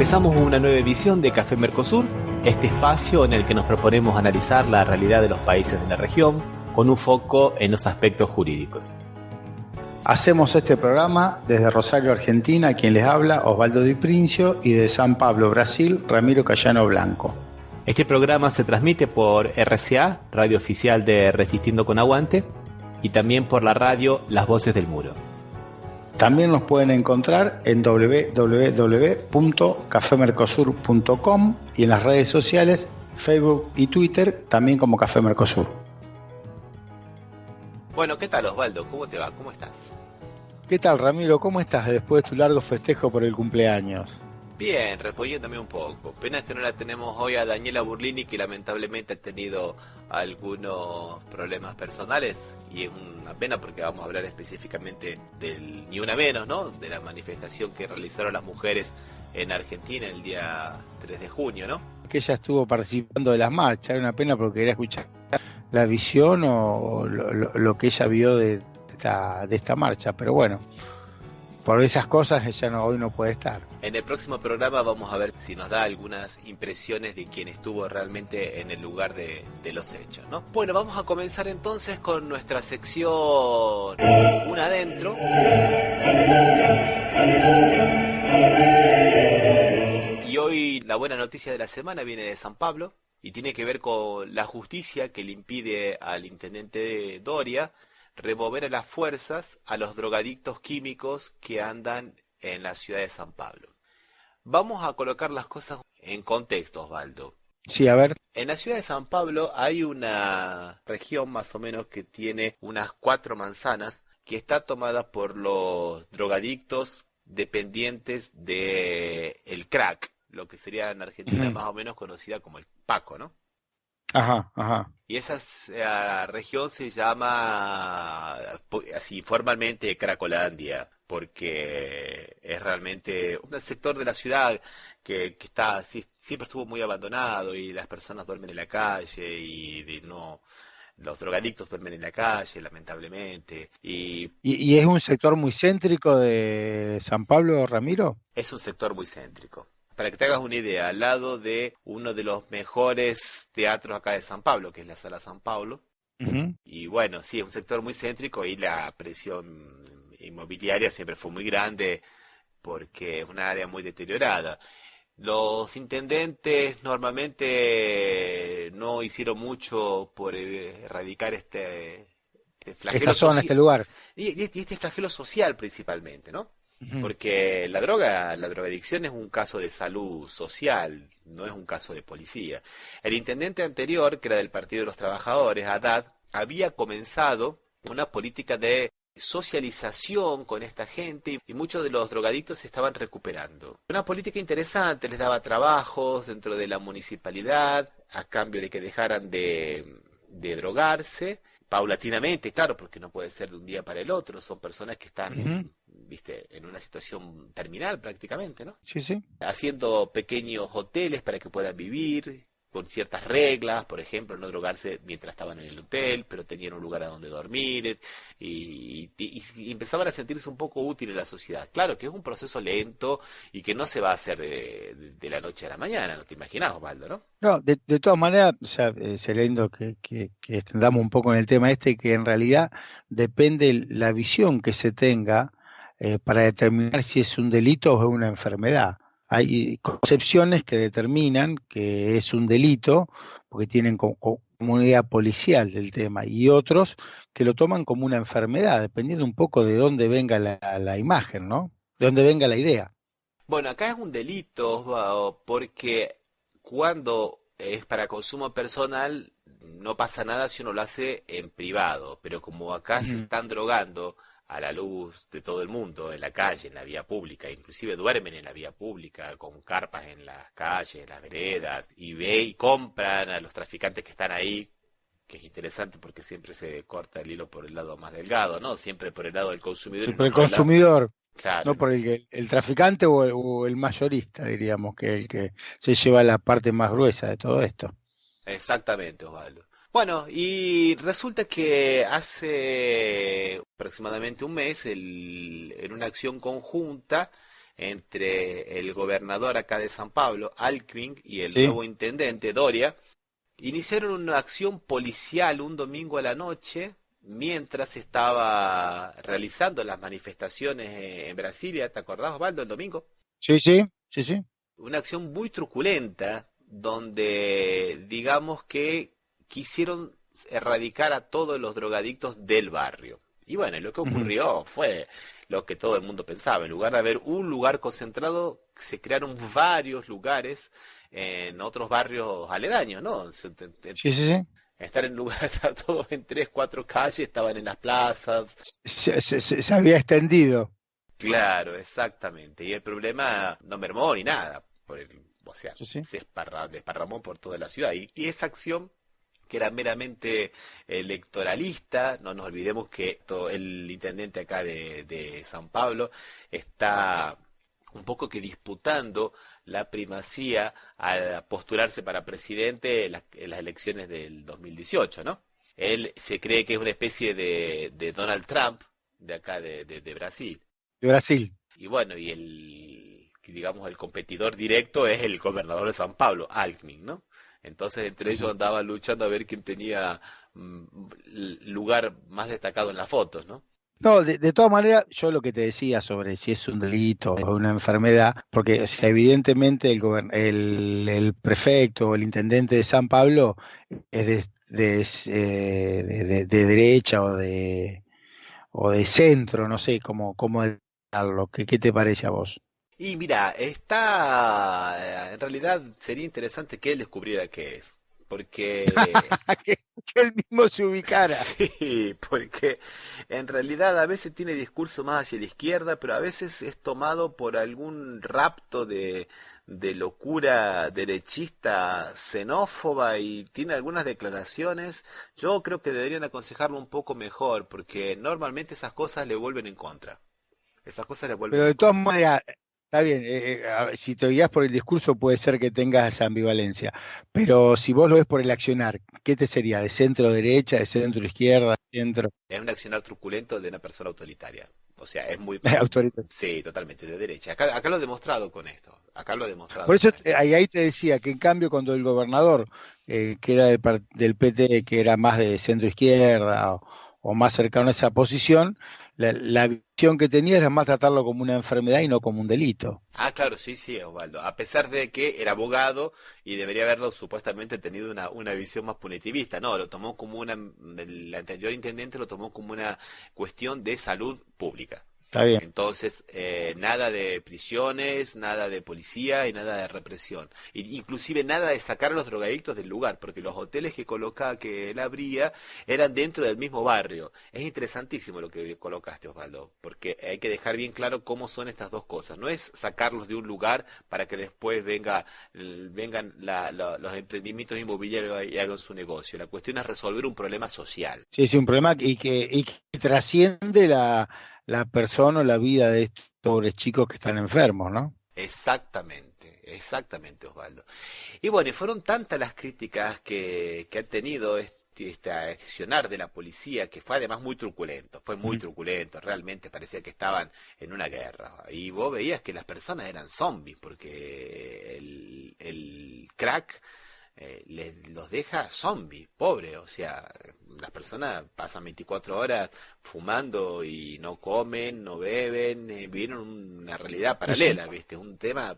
Empezamos una nueva edición de Café Mercosur, este espacio en el que nos proponemos analizar la realidad de los países de la región con un foco en los aspectos jurídicos. Hacemos este programa desde Rosario, Argentina, quien les habla, Osvaldo Di Princio, y de San Pablo, Brasil, Ramiro Cayano Blanco. Este programa se transmite por RCA, radio oficial de Resistiendo con Aguante, y también por la radio Las Voces del Muro. También nos pueden encontrar en www.cafemercosur.com y en las redes sociales, Facebook y Twitter, también como Café Mercosur. Bueno, ¿qué tal, Osvaldo? ¿Cómo te va? ¿Cómo estás? ¿Qué tal, Ramiro? ¿Cómo estás después de tu largo festejo por el cumpleaños? Bien, reponiéndome un poco. Pena que no la tenemos hoy a Daniela Burlini, que lamentablemente ha tenido algunos problemas personales, y es una pena porque vamos a hablar específicamente del Ni Una Menos, ¿no? De la manifestación que realizaron las mujeres en Argentina el día 3 de junio, ¿no? Que ella estuvo participando de las marchas, era una pena porque quería escuchar la visión o lo que ella vio de esta marcha, pero bueno, por esas cosas ella hoy no puede estar. En el próximo programa vamos a ver si nos da algunas impresiones de quien estuvo realmente en el lugar de los hechos, ¿no? Bueno, vamos a comenzar entonces con nuestra sección Un Adentro. Y hoy la buena noticia de la semana viene de San Pablo y tiene que ver con la justicia que le impide al intendente Doria remover a las fuerzas a los drogadictos químicos que andan en la ciudad de San Pablo. Vamos a colocar las cosas en contexto, Osvaldo. Sí, a ver. En la ciudad de San Pablo hay una región más o menos que tiene unas 4 manzanas que está tomada por los drogadictos dependientes de el crack, lo que sería en Argentina más o menos conocida como el Paco, ¿no? Ajá, ajá. Y esa región se llama así formalmente Cracolandia, porque es realmente un sector de la ciudad que está siempre estuvo muy abandonado y las personas duermen en la calle y no los drogadictos duermen en la calle, lamentablemente. ¿Y es un sector muy céntrico de San Pablo, Ramiro? Es un sector muy céntrico. Para que te hagas una idea, al lado de uno de los mejores teatros acá de San Pablo, que es la Sala San Pablo. Y bueno, sí, es un sector muy céntrico y la presión inmobiliaria siempre fue muy grande porque es una área muy deteriorada. Los intendentes normalmente no hicieron mucho por erradicar este flagelo Esta zona, social. este lugar. Y este flagelo social principalmente, ¿no? Porque la drogadicción es un caso de salud social, no es un caso de policía. El intendente anterior, que era del Partido de los Trabajadores, Haddad, había comenzado una política de socialización con esta gente y muchos de los drogadictos se estaban recuperando. Una política interesante, les daba trabajos dentro de la municipalidad a cambio de que dejaran de drogarse. Paulatinamente, claro, porque no puede ser de un día para el otro, son personas que están, viste, en una situación terminal prácticamente, ¿no? Sí, sí. Haciendo pequeños hoteles para que puedan vivir, con ciertas reglas, por ejemplo, no drogarse mientras estaban en el hotel, pero tenían un lugar a donde dormir, y empezaban a sentirse un poco útiles en la sociedad. Claro que es un proceso lento y que no se va a hacer de la noche a la mañana, no te imaginas, Osvaldo, ¿no? No, de todas maneras, o sea, sería lindo que extendamos un poco en el tema que en realidad depende la visión que se tenga para determinar si es un delito o es una enfermedad. Hay concepciones que determinan que es un delito porque tienen como una idea policial del tema y otros que lo toman como una enfermedad, dependiendo un poco de dónde venga la imagen, ¿no? De dónde venga la idea. Bueno, acá es un delito, Osvaldo, porque cuando es para consumo personal no pasa nada si uno lo hace en privado, pero como acá se están drogando a la luz de todo el mundo, en la calle, en la vía pública, inclusive duermen en la vía pública, con carpas en las calles, en las veredas, y ve y compran a los traficantes que están ahí, que es interesante porque siempre se corta el hilo por el lado más delgado, ¿no? Siempre por el lado del consumidor Sí, y por no el por el lado... consumidor. Claro, No por el traficante o el mayorista, diríamos, que el que se lleva la parte más gruesa de todo esto. exactamente, Osvaldo. Bueno, y resulta que hace aproximadamente un mes, en una acción conjunta, entre el gobernador acá de San Pablo, Alckmin, y el Sí, nuevo intendente, Doria, iniciaron una acción policial un domingo a la noche mientras estaba realizando las manifestaciones en Brasilia. ¿Te acordás, Osvaldo, el domingo? sí, sí, sí, sí. Una acción muy truculenta donde digamos que quisieron erradicar a todos los drogadictos del barrio. Y bueno, lo que Ujú. ocurrió fue lo que todo el mundo pensaba. En lugar de haber un lugar concentrado, se crearon varios lugares en otros barrios aledaños, ¿no? Sí, sí, sí. Estar en lugar de estar todos en tres, cuatro calles, estaban en las plazas. Se había extendido. Claro, exactamente. Y el problema no mermó ni nada. O sea, Sí, sí. desparramó por toda la ciudad. Y esa acción, que era meramente electoralista, no nos olvidemos que el intendente acá de San Pablo está un poco que disputando la primacía al postularse para presidente en las elecciones del 2018, ¿no? Él se cree que es una especie de Donald Trump de acá de Brasil. De Brasil. Y bueno, digamos, el competidor directo es el gobernador de San Pablo, Alckmin, ¿no? Entonces, entre ellos Ujú. andaban luchando a ver quién tenía mm, lugar más destacado en las fotos, ¿no? No, de todas maneras, yo lo que te decía sobre si es un delito o una enfermedad, porque o sea, evidentemente el prefecto o el intendente de San Pablo es de derecha o de centro, no sé cómo decirlo. ¿Qué te parece a vos? Y mira, en realidad sería interesante que él descubriera qué es, porque que, que él mismo se ubicara. sí, porque en realidad a veces tiene discurso más hacia la izquierda, pero a veces es tomado por algún rapto de locura derechista, xenófoba y tiene algunas declaraciones. Yo creo que deberían aconsejarlo un poco mejor, porque normalmente esas cosas le vuelven en contra. Esas cosas le vuelven Pero en de todas contra. maneras, está bien, si te guías por el discurso puede ser que tengas esa ambivalencia, pero si vos lo ves por el accionar, ¿qué te sería? ¿De centro derecha, de centro izquierda, centro Es un accionar truculento de una persona autoritaria. O sea, es muy... autoritario? Sí, totalmente, de derecha. Acá lo he demostrado con esto. Acá lo he Por demostrado eso con esto. ahí te decía que en cambio cuando el gobernador, que era del PT, que era más de centro izquierda o más cercano a esa posición, la visión que tenía era más tratarlo como una enfermedad y no como un delito. Ah, claro, sí, sí, Osvaldo. A pesar de que era abogado y debería haberlo supuestamente tenido una visión más punitivista. No, lo tomó como el anterior intendente lo tomó como una cuestión de salud pública. Está bien. Entonces, nada de prisiones, nada de policía y nada de represión. Inclusive nada de sacar a los drogadictos del lugar, porque los hoteles que él abría eran dentro del mismo barrio. Es interesantísimo lo que colocaste, Osvaldo, porque hay que dejar bien claro cómo son estas dos cosas. No es sacarlos de un lugar para que después vengan los emprendimientos inmobiliarios y hagan su negocio. La cuestión es resolver un problema social. Sí, sí, un problema y que trasciende la persona o la vida de estos pobres chicos que están enfermos, ¿no? Exactamente, exactamente, Osvaldo. Y bueno, y fueron tantas las críticas que han tenido este accionar de la policía, que fue además muy truculento, fue muy Ujú. truculento, realmente parecía que estaban en una guerra. Y vos veías que las personas eran zombies, porque el crack los deja zombies, pobres, o sea, las personas pasan 24 horas fumando y no comen, no beben, vivieron una realidad Sí, sí, paralela, ¿viste? Un tema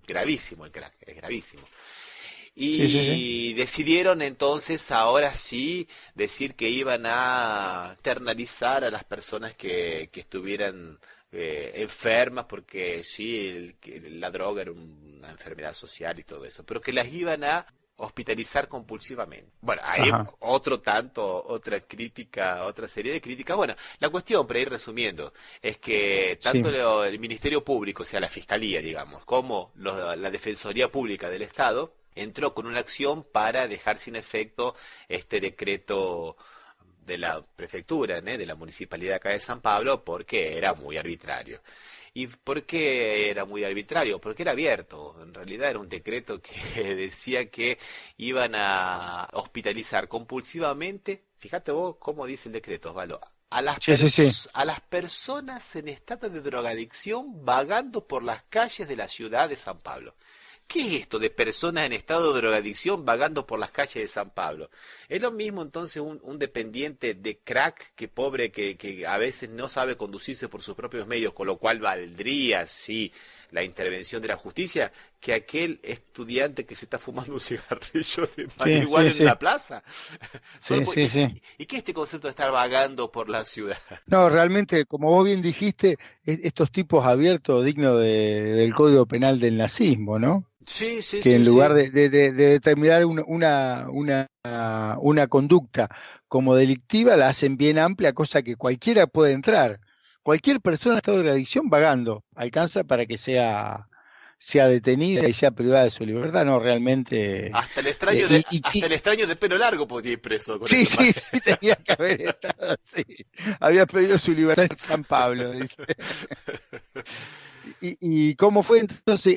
gravísimo el crack, es gravísimo. sí, sí, sí. Y decidieron entonces ahora sí decir que iban a internalizar a las personas que estuvieran enfermas porque sí, que la droga era una enfermedad social y todo eso, pero que las iban a hospitalizar compulsivamente. Bueno, hay Ajá, otro tanto, otra crítica, otra serie de críticas. Bueno, la cuestión, para ir resumiendo, es que sí. tanto el Ministerio Público, o sea, la Fiscalía, digamos, como la Defensoría Pública del Estado, entró con una acción para dejar sin efecto este decreto de la prefectura, ¿né? De la municipalidad acá de San Pablo, porque era muy arbitrario. ¿Y por qué era muy arbitrario? Porque era abierto. En realidad era un decreto que decía que iban a hospitalizar compulsivamente. Fíjate vos cómo dice el decreto, Osvaldo. Sí, sí, sí. a las personas en estado de drogadicción vagando por las calles de la ciudad de San Pablo. ¿Qué es esto de personas en estado de drogadicción vagando por las calles de San Pablo? ¿Es lo mismo entonces un dependiente de crack que pobre que a veces no sabe conducirse por sus propios medios, con lo cual valdría, sí, la intervención de la justicia, que aquel estudiante que se está fumando un cigarrillo de Sí, marihuana sí, en sí. la plaza? Sí, sí, sí. ¿Y qué es este concepto de estar vagando por la ciudad? No, realmente, como vos bien dijiste, estos tipos abiertos dignos del Código Penal del nazismo, ¿no? Sí, sí, Que sí, en lugar sí. de determinar una conducta como delictiva, la hacen bien amplia, cosa que cualquiera puede entrar. Cualquier persona en estado de adicción vagando alcanza para que sea detenida y sea privada de su libertad, no realmente. Hasta el extraño de pelo largo podría ir preso con Sí, esa sí, imagen. sí, tenía que haber estado así. Había pedido su libertad en San Pablo, dice. ¿Y cómo fue entonces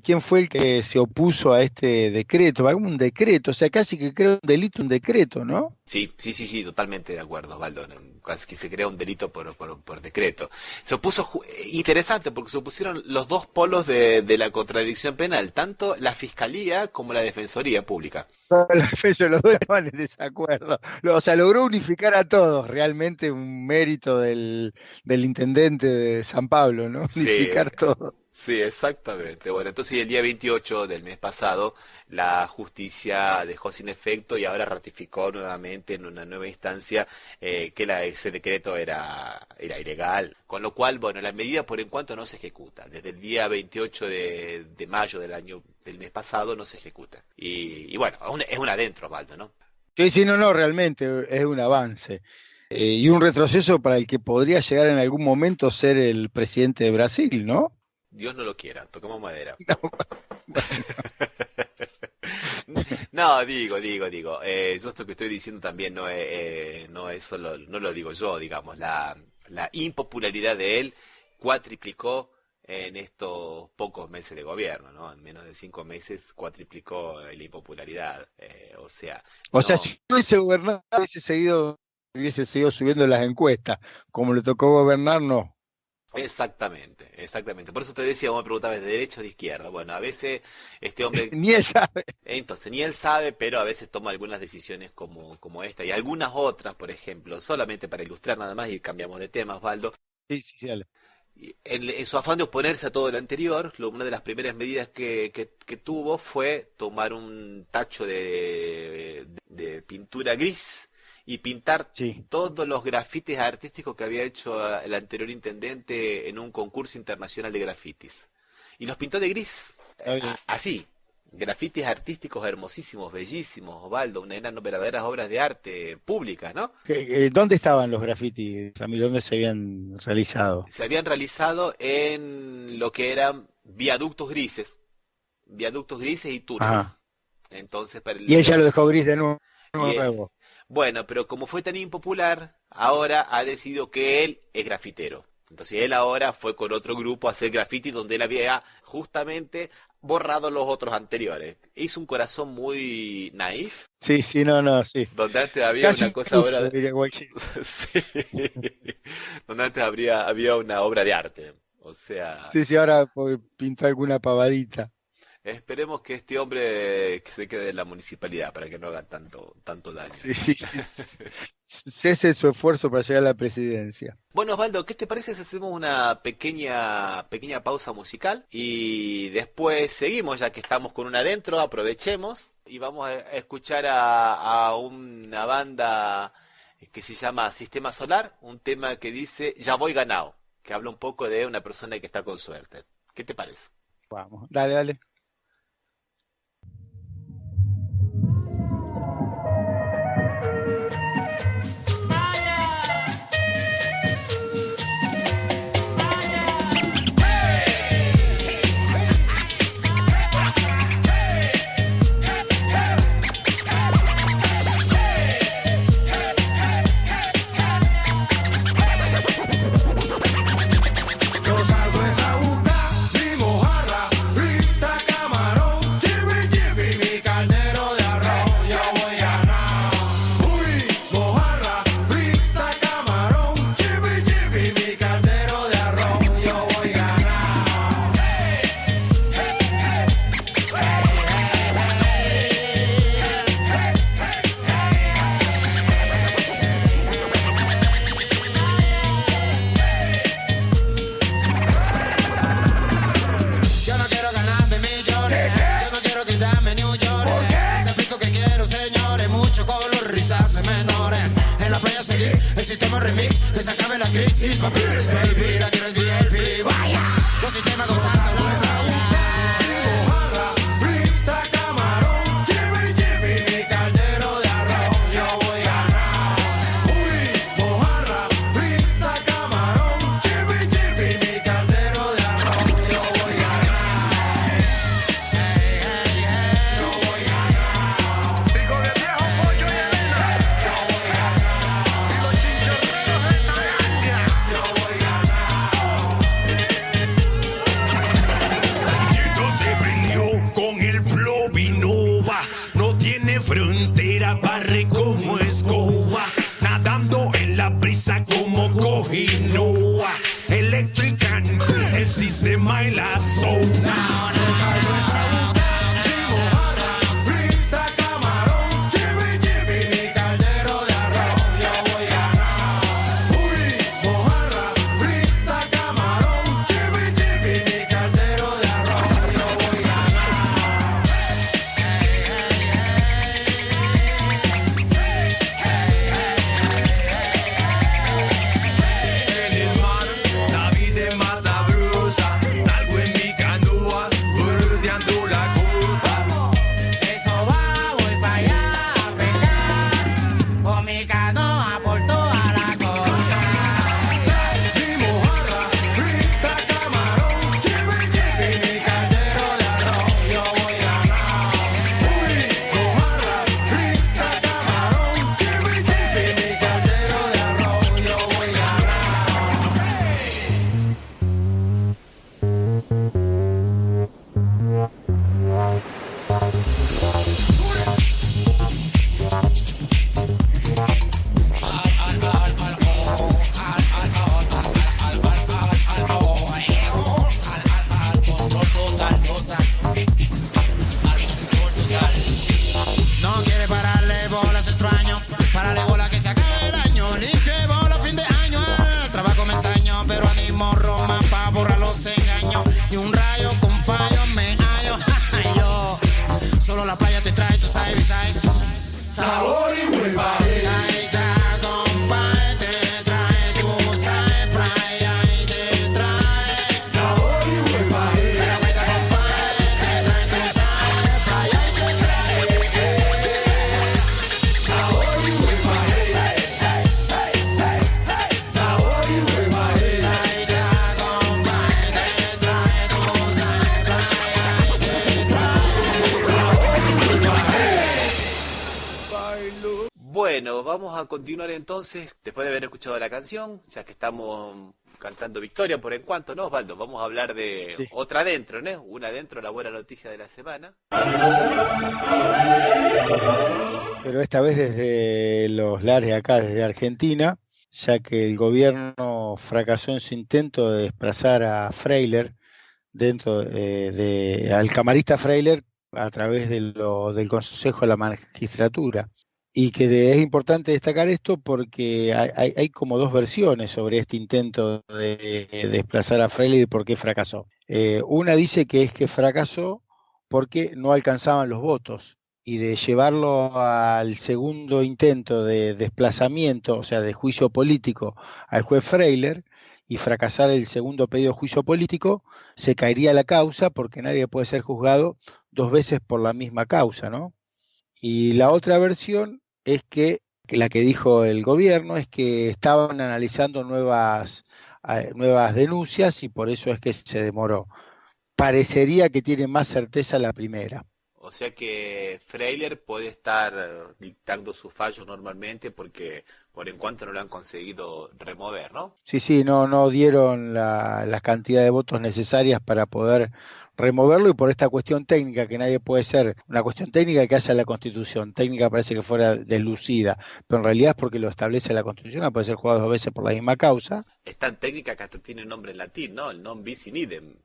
quién fue el que se opuso a este decreto? Algún un decreto, o sea, casi que crea un delito, un decreto, ¿no? Sí, sí, sí, sí, totalmente de acuerdo, Osvaldo. No, casi que se crea un delito por decreto. Se opuso, interesante, porque se opusieron los dos polos de la contradicción penal, tanto la Fiscalía como la Defensoría Pública. La defensa los dos estaban en desacuerdo. O sea, logró unificar a todos, realmente un mérito del intendente de San Pablo, ¿no? Sí, Unificar todo. sí, exactamente. Bueno, entonces el día 28 del mes pasado, la justicia dejó sin efecto y ahora ratificó nuevamente en una nueva instancia ese decreto era ilegal. Con lo cual, bueno, la medida por en cuanto no se ejecuta. Desde el día 28 de mayo del mes pasado no se ejecuta. Y bueno, es un adentro, Osvaldo, ¿no? Sí, sí, no, no, realmente es un avance. Y un retroceso para el que podría llegar en algún momento ser el presidente de Brasil, ¿no? Dios no lo quiera, toquemos madera. No, bueno, No, digo. Yo esto que estoy diciendo también no es solo, no lo digo yo, digamos. La impopularidad de él cuatriplicó en estos pocos meses de gobierno, ¿no? En menos de 5 meses cuatriplicó la impopularidad. O sea, o sea, no. si hubiese gobernado, hubiese seguido subiendo las encuestas. Como le tocó gobernar, no. Exactamente, exactamente. Por eso te decía, vos me preguntabas de derecha o de izquierda. Bueno, a veces este hombre. Ni él sabe. Entonces, ni él sabe, pero a veces toma algunas decisiones como esta y algunas otras, por ejemplo, solamente para ilustrar nada más y cambiamos de tema, Osvaldo. Sí, sí, sí, dale. Y en su afán de oponerse a todo lo anterior, una de las primeras medidas que tuvo fue tomar un tacho de pintura gris y pintar Sí. todos los grafitis artísticos que había hecho el anterior intendente en un concurso internacional de grafitis. Y los pintó de gris, Está bien. así. Grafitis artísticos hermosísimos, bellísimos, Osvaldo, eran verdaderas obras de arte públicas, ¿no? ¿Dónde estaban los grafitis, Ramiro? ¿Dónde se habían realizado? Se habían realizado en lo que eran viaductos grises y Ajá. túneles. Entonces, para Y ella lo dejó gris de nuevo. y, nuevo. bueno, pero como fue tan impopular, ahora ha decidido que él es grafitero. Entonces él ahora fue con otro grupo a hacer graffiti donde él había justamente borrado los otros anteriores. Hizo un corazón muy naif, Sí, sí, no, no, sí. donde antes había una Casi cosa justo, ahora. diría cualquiera. Sí, donde antes había una obra de arte. O sea, Sí, sí, ahora pintó alguna pavadita. esperemos que este hombre que se quede en la municipalidad para que no haga tanto daño. Sí, ¿Sí? sí. Cese su esfuerzo para llegar a la presidencia. Bueno, Osvaldo, ¿qué te parece si hacemos una pequeña pausa musical y después seguimos, ya que estamos con una adentro, aprovechemos y vamos a escuchar a una banda que se llama Sistema Solar, un tema que dice Ya voy ganado, que habla un poco de una persona que está con suerte. ¿Qué te parece? Vamos, dale, dale. Yo salgo es a buscar mi mojarra, frita El sistema remix, que se acabe la crisis, papi. Baby, la tierra es VIP, vaya. Los sistemas gozando la playa. Mojarra, frita, camarón, chibi, chibi, mi caldero de arroz, yo voy a ganar. Uy, mojarra, frita, camarón, chibi, chibi, mi caldero de arroz, yo voy a ganar. Hey, hey, hey, yo voy a ganar. Pico de viejo, pollo y Elena. Yo voy a ganar. Y los chinchorreros de Tailandia. Yo voy a ganar. Esto se prendió con el flow Vinova. No tiene frontera, barre como escoba. Nadando en la brisa como Cojinoa. Electrican, el sistema en la zona. Frita, camarón, chibi, chibi, mi caldero de arroz, yo voy a ganar. Uy, mojarra, frita, camarón, chibi, chibi, mi caldero de arroz, yo voy a ganar. En el mar, la vida es más sabrosa. Salgo en mi canoa, bordeando la costa. Eso va, voy para allá a pescar, con mi canoa por toda la costa. Mi mojarra, frita, camarón, chibi, chibi, mi caldero de arroz, yo voy a ganar. Uy, mojarra, frita, camarón, chibi, chibi, mi caldero de arroz, yo voy a ganar. No quiere pararle bolas, extraño. Pararle bola que se acabe el año. Ni que bola fin de año. El trabajo me ensaño, pero animo Roma pa' borrar los engaños. Y un rayo con fallo me hallo. Yo, solo la playa te trae, tú sabes, ¿sabes? Sabor y hueva. Ahí está, compadre, te trae, tú sabes, playa y te trae. Sabor y hueva. Pero cuenta, compadre, te trae, tú sabes, playa y te trae. Sabor y hueva. Sabor y hueva. Ahí está, compadre, te trae, tú sabes, playa y te trae. Bueno, vamos a continuar entonces, después de haber escuchado la canción, ya que estamos cantando victoria por en cuanto, ¿no, Osvaldo? Vamos a hablar de Sí. otra adentro, ¿no? Una adentro, la buena noticia de la semana. Pero esta vez desde los lares acá, desde Argentina, ya que el gobierno fracasó en su intento de desplazar a Freiler al camarista Freiler a través del Consejo de la Magistratura. Y es importante destacar esto porque hay como dos versiones sobre este intento de desplazar a Freiler y por qué fracasó. Una dice que es que fracasó porque no alcanzaban los votos, y de llevarlo al segundo intento de desplazamiento, o sea, de juicio político al juez Freiler, y fracasar el segundo pedido de juicio político, se caería la causa porque nadie puede ser juzgado dos veces por la misma causa, ¿no? Y la otra versión es que la que dijo el gobierno es que estaban analizando nuevas denuncias y por eso es que se demoró. Parecería que tiene más certeza la primera. O sea que Freiler puede estar dictando sus fallos normalmente porque por en cuanto no lo han conseguido remover, ¿no? Sí, no dieron la cantidad de votos necesarias para poder removerlo, y por esta cuestión técnica que nadie puede ser, una cuestión técnica que hace la Constitución, técnica parece que fuera deslucida, pero en realidad es porque lo establece la Constitución, no puede ser jugado dos veces por la misma causa. Es tan técnica que hasta tiene nombre en latín, ¿no? El non bis in idem.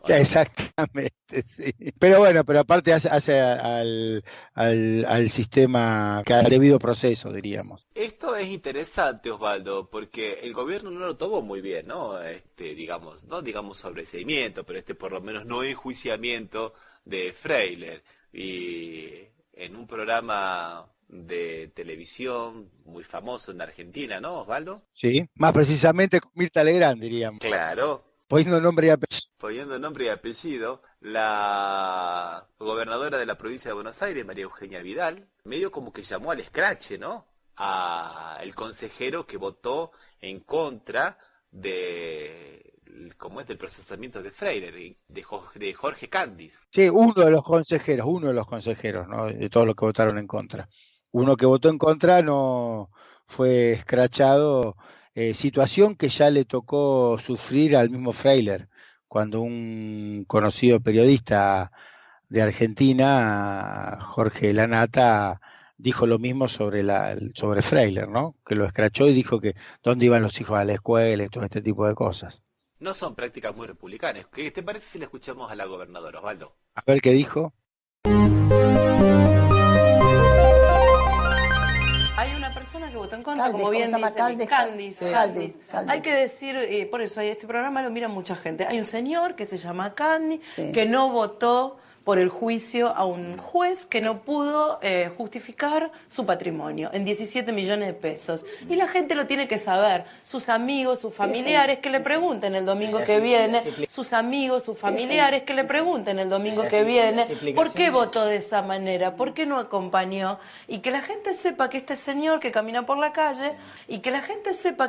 Ya, exactamente, sí. Pero bueno, pero aparte hace al sistema que al debido proceso, diríamos. Esto es interesante, Osvaldo, porque el gobierno no lo tomó muy bien, ¿no? No digamos sobreseimiento, pero por lo menos no enjuiciamiento de Freiler. Y en un programa de televisión muy famoso en Argentina, ¿no, Osvaldo? Sí, más precisamente con Mirta Legrand, diríamos. Claro, Poniendo nombre y apellido. poniendo nombre y apellido, la gobernadora de la provincia de Buenos Aires, María Eugenia Vidal, medio como que llamó al escrache, ¿no? A el consejero que votó en contra de, como es, del procesamiento de Freire, de Jorge Candiz. Sí, uno de los consejeros, ¿no? De todos los que votaron en contra. Uno que votó en contra no fue escrachado, situación que ya le tocó sufrir al mismo Freiler, cuando un conocido periodista de Argentina, Jorge Lanata, dijo lo mismo sobre Freiler, ¿no? Que lo escrachó y dijo que dónde iban los hijos a la escuela y todo este tipo de cosas. No son prácticas muy republicanas. ¿Qué te parece si le escuchamos a la gobernadora, Osvaldo? A ver qué dijo. Hay una persona que votó en contra, Caldes, como bien ¿cómo se llama? dice Caldes, Candice. Caldes. Hay que decir, por eso este programa lo mira mucha gente. Hay un señor que se llama Candice, Sí. que no votó por el juicio a un juez que no pudo justificar su patrimonio en 17 millones de pesos. Y la gente lo tiene que saber. Sus amigos, sus familiares, que le pregunten el domingo que viene. Sus amigos, sus familiares, que le pregunten el domingo que viene. ¿Por qué votó de esa manera? ¿Por qué no acompañó? Y que la gente sepa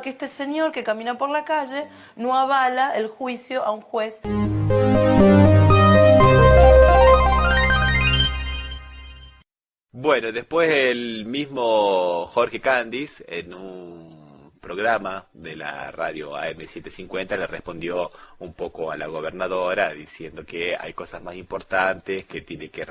que este señor que camina por la calle, no avala el juicio a un juez. Bueno, después el mismo Jorge Candiz, en un programa de la radio AM750, le respondió un poco a la gobernadora diciendo que hay cosas más importantes, que tiene que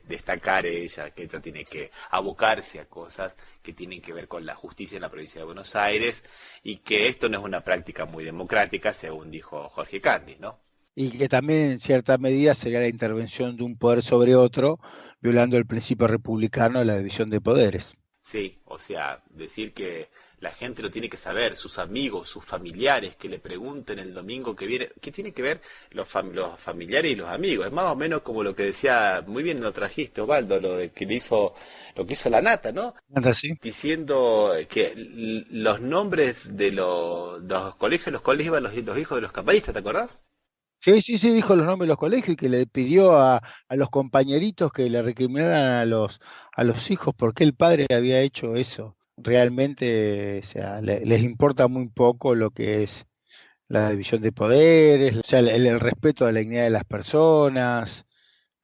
destacar ella, que ella tiene que abocarse a cosas que tienen que ver con la justicia en la provincia de Buenos Aires y que esto no es una práctica muy democrática, según dijo Jorge Candiz, ¿no? Y que también en cierta medida sería la intervención de un poder sobre otro, violando el principio republicano de la división de poderes. Sí, o sea, decir que la gente lo tiene que saber, sus amigos, sus familiares, que le pregunten el domingo que viene, ¿qué tiene que ver los familiares y los amigos? Es más o menos como lo que decía, muy bien lo trajiste, Osvaldo, lo de que lo que hizo la Nata, ¿no? ¿Así? Diciendo que los nombres de los colegios iban los hijos de los campañistas, ¿te acordás? Sí, dijo los nombres de los colegios y que le pidió a los compañeritos que le recriminaran a los hijos por qué el padre había hecho eso. Realmente, o sea, les importa muy poco lo que es la división de poderes, o sea, el respeto a la dignidad de las personas.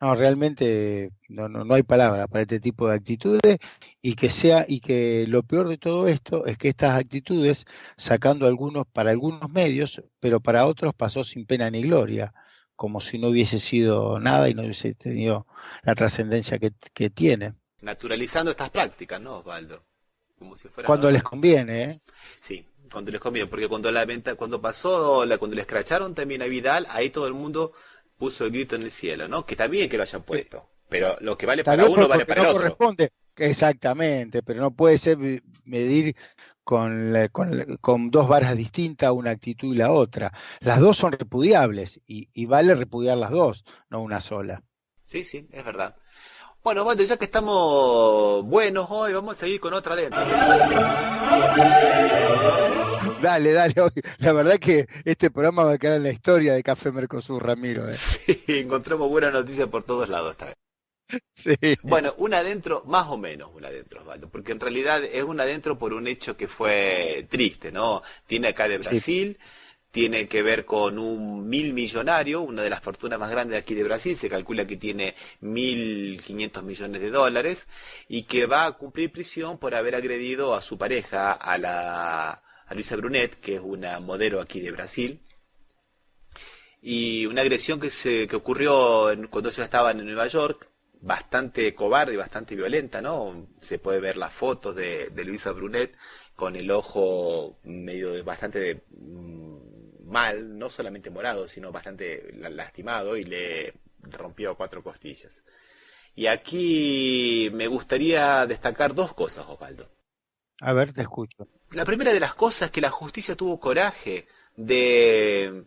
No, realmente no hay palabra para este tipo de actitudes y que lo peor de todo esto es que estas actitudes, sacando para algunos medios, pero para otros pasó sin pena ni gloria, como si no hubiese sido nada y no hubiese tenido la trascendencia que tiene. Naturalizando estas prácticas, ¿no, Osvaldo? Como si fuera Cuando les normal. conviene, ¿eh? Sí, cuando les conviene, porque cuando cuando le escracharon también a Vidal, ahí todo el mundo puso el grito en el cielo, ¿no? Que está bien que lo hayan puesto, pero lo que vale para También uno vale porque para no el otro. corresponde, exactamente, pero no puede ser medir con dos varas distintas una actitud y la otra. Las dos son repudiables y vale repudiar las dos, no una sola. Sí, es verdad. Bueno, Osvaldo, ya que estamos buenos hoy, vamos a seguir con otra dentro. ¿Qué te parece? Dale, la verdad que este programa va a quedar en la historia de Café Mercosur, Ramiro. Sí, encontramos buenas noticias por todos lados esta vez. Sí. Bueno, un adentro, más o menos un adentro, Osvaldo, porque en realidad es un adentro por un hecho que fue triste, ¿no? Tiene acá de Brasil, tiene que ver con un 1.000 millonario, una de las fortunas más grandes de aquí de Brasil, se calcula que tiene 1.500 millones de dólares y que va a cumplir prisión por haber agredido a su pareja, a Luisa Brunet, que es una modelo aquí de Brasil. Y una agresión que ocurrió cuando ellos estaban en Nueva York, bastante cobarde y bastante violenta, ¿no? Se puede ver las fotos de Luisa Brunet con el ojo bastante mal, no solamente morado, sino bastante lastimado y le rompió 4 costillas. Y aquí me gustaría destacar 2 cosas, Osvaldo. A ver, te escucho. La primera de las cosas es que la justicia tuvo coraje de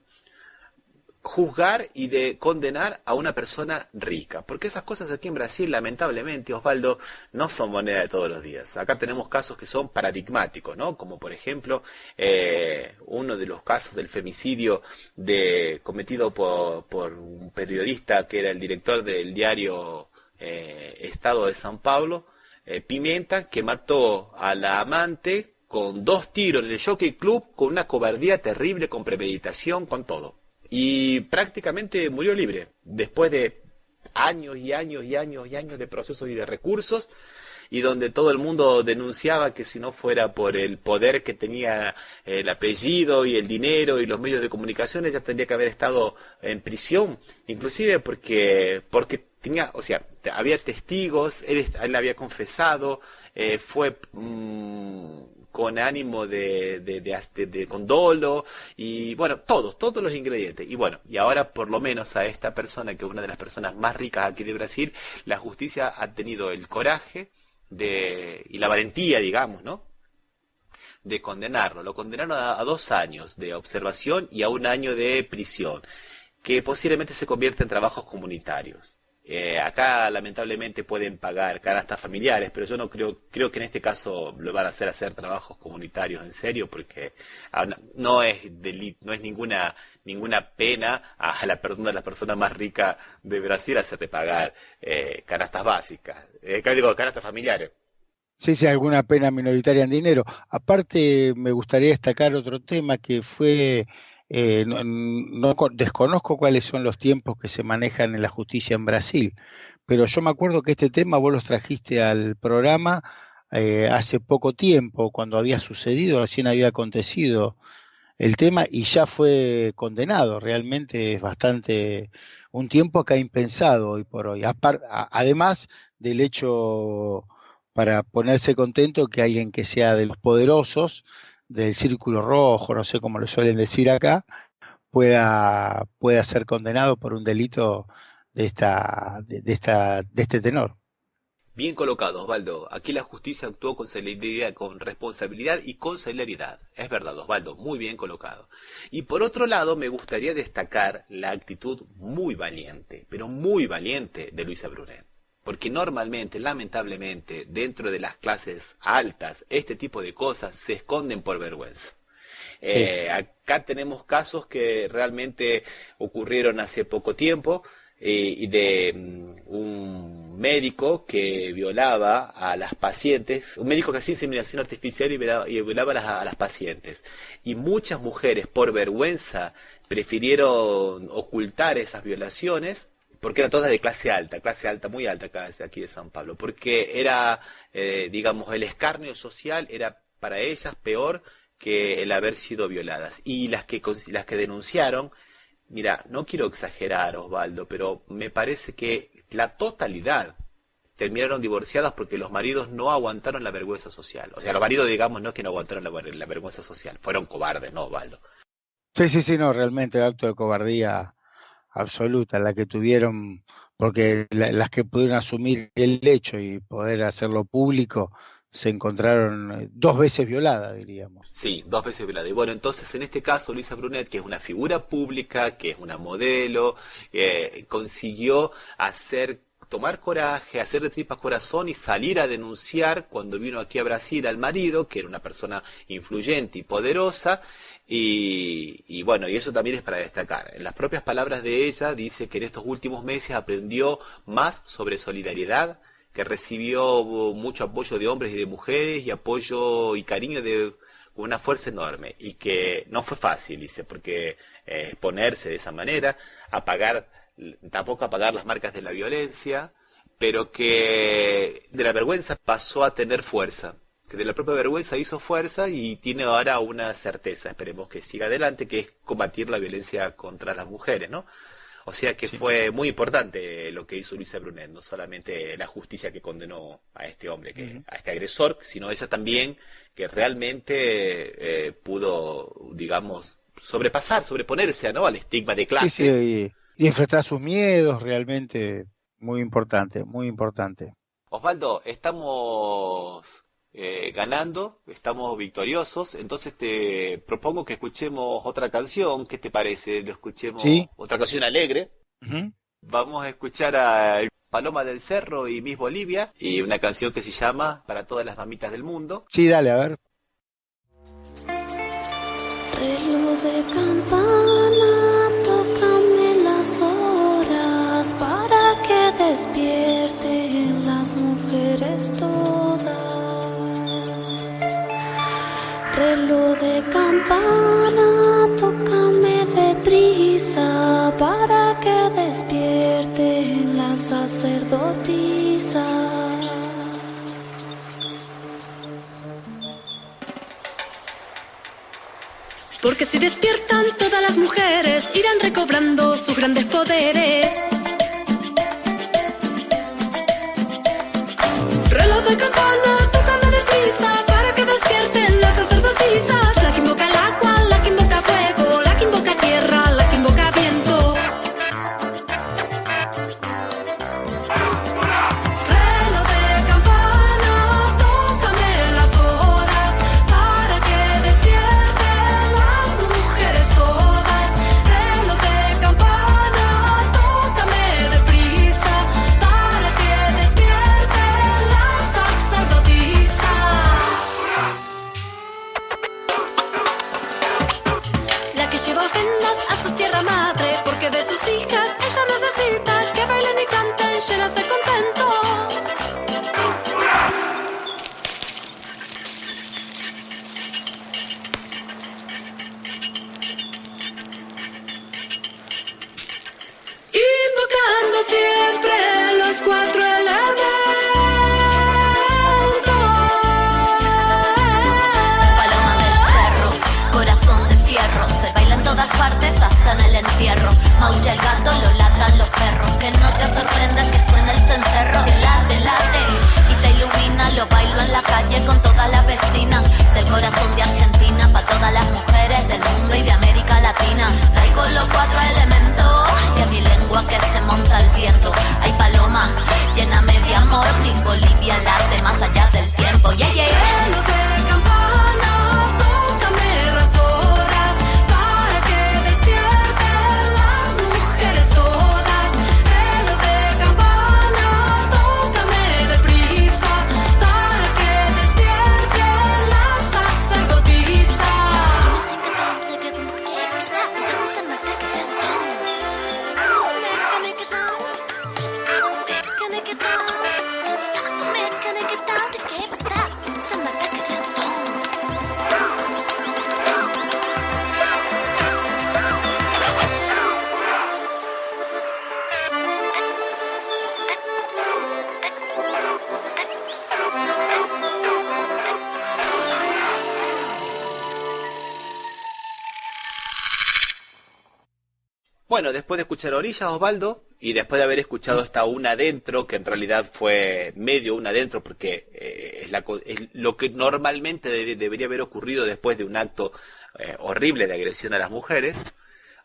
juzgar y de condenar a una persona rica, porque esas cosas aquí en Brasil, lamentablemente, Osvaldo, no son moneda de todos los días. Acá tenemos casos que son paradigmáticos, ¿no? Como por ejemplo, uno de los casos del femicidio cometido por un periodista que era el director del diario Estado de San Paulo, Pimenta, que mató a la amante con 2 tiros en el Jockey Club, con una cobardía terrible, con premeditación, con todo. Y prácticamente murió libre, después de años y años y años y años de procesos y de recursos, y donde todo el mundo denunciaba que si no fuera por el poder que tenía el apellido y el dinero y los medios de comunicación, ella tendría que haber estado en prisión, inclusive porque tenía, o sea, había testigos, él había confesado, fue con ánimo con dolo, y bueno, todos los ingredientes. Y bueno, y ahora por lo menos a esta persona, que es una de las personas más ricas aquí de Brasil, la justicia ha tenido el coraje y la valentía, digamos, ¿no?, de condenarlo. Lo condenaron a 2 años de observación y a 1 año de prisión, que posiblemente se convierta en trabajos comunitarios. Acá lamentablemente pueden pagar canastas familiares, pero yo no creo que en este caso lo van a hacer trabajos comunitarios en serio, porque no es no es ninguna pena a la persona más rica de Brasil hacerle pagar canastas básicas, canastas familiares. Sí, sí, alguna pena minoritaria en dinero. Aparte, me gustaría destacar otro tema que fue, desconozco cuáles son los tiempos que se manejan en la justicia en Brasil, pero yo me acuerdo que este tema vos los trajiste al programa hace poco tiempo, cuando había sucedido, recién había acontecido el tema y ya fue condenado. Realmente es bastante, un tiempo acá impensado hoy por hoy. Además del hecho, para ponerse contento, que alguien que sea de los poderosos, del círculo rojo, no sé cómo lo suelen decir acá, pueda ser condenado por un delito de este tenor. Bien colocado, Osvaldo. Aquí la justicia actuó con celeridad, con responsabilidad y con celeridad. Es verdad, Osvaldo, muy bien colocado. Y por otro lado, me gustaría destacar la actitud muy valiente, pero muy valiente, de Luisa Brunet. Porque normalmente, lamentablemente, dentro de las clases altas, este tipo de cosas se esconden por vergüenza. Sí. Acá tenemos casos que realmente ocurrieron hace poco tiempo, y de un médico que violaba a las pacientes, un médico que hacía inseminación artificial y violaba a las pacientes. Y muchas mujeres, por vergüenza, prefirieron ocultar esas violaciones, porque eran todas de clase alta, muy alta acá, desde aquí de San Pablo, porque era, digamos, el escarnio social era para ellas peor que el haber sido violadas. Y las que denunciaron, mira, no quiero exagerar, Osvaldo, pero me parece que la totalidad terminaron divorciadas porque los maridos no aguantaron la vergüenza social. O sea, los maridos, digamos, no es que no aguantaron la vergüenza social, fueron cobardes, ¿no, Osvaldo? Sí, no, realmente el acto de cobardía absoluta, la que tuvieron, porque las que pudieron asumir el hecho y poder hacerlo público, se encontraron 2 veces violadas, diríamos. Sí, 2 veces violada. Y bueno, entonces en este caso Luisa Brunet, que es una figura pública, que es una modelo, consiguió tomar coraje, hacer de tripas corazón y salir a denunciar cuando vino aquí a Brasil al marido, que era una persona influyente y poderosa, y bueno, y eso también es para destacar. En las propias palabras de ella dice que en estos últimos meses aprendió más sobre solidaridad, que recibió mucho apoyo de hombres y de mujeres y apoyo y cariño de una fuerza enorme, y que no fue fácil, dice, porque exponerse de esa manera, tampoco apagar las marcas de la violencia, pero que de la vergüenza pasó a tener fuerza, que de la propia vergüenza hizo fuerza y tiene ahora una certeza, esperemos que siga adelante, que es combatir la violencia contra las mujeres, ¿no? O sea que fue muy importante lo que hizo Luisa Brunet, no solamente la justicia que condenó a este hombre, a este agresor, sino ella también, que realmente pudo, digamos, sobreponerse, ¿no?, al estigma de clase. Sí, y enfrentar sus miedos, realmente muy importante, muy importante. Osvaldo, estamos ganando, estamos victoriosos, entonces te propongo que escuchemos otra canción. ¿Qué te parece? Lo escuchemos, Sí. otra canción alegre. Ujú. Vamos a escuchar a Paloma del Cerro y Miss Bolivia y una canción que se llama Para todas las mamitas del mundo. Sí, dale, a ver. Reloj de campana, tócame las horas para que despierten las mujeres todas. Reloj de campana, tócame deprisa para que despierten las sacerdotisas. Porque si despiertan todas las mujeres, irán recobrando sus grandes poderes. Reloj de campana, tócame deprisa para que despierten las sacerdotisas. La que invoca el agua, la que invoca fuego, la que invoca tierra, la que invoca viento. Reloj de campana, tócame las horas para que despierten las mujeres todas. Reloj de campana, tócame deprisa para que despierten las sacerdotisas. La que lleva ofrendas a su tierra madre, porque de sus hijas ella necesita que bailen y canten llenas de contento. Invocando siempre los cuatro elementos. Paloma del cerro, corazón de fierro, se baila en todas partes hasta en el entierro. Maulla el gato, lo ladran los perros, que no te sorprenda que suena el cencerro. Que late, late, y te ilumina, lo bailo en la calle con todas las vecinas. Del corazón de Argentina, pa' todas las mujeres del mundo y de América Latina. Traigo los cuatro elementos, y a mi lengua que se monta el viento. Ay paloma, lléname de amor, Miss Bolivia late más allá del tiempo. Yeah, yeah. Reloj de campana, tócame las horas para que despierten las mujeres todas. Reloj de campana, tócame deprisa para que despierten las sacerdotisas. Bueno, después de escuchar Orillas, Osvaldo, y después de haber escuchado esta Una Adentro, que en realidad fue medio Una Adentro, porque es lo que normalmente debería haber ocurrido después de un acto horrible de agresión a las mujeres,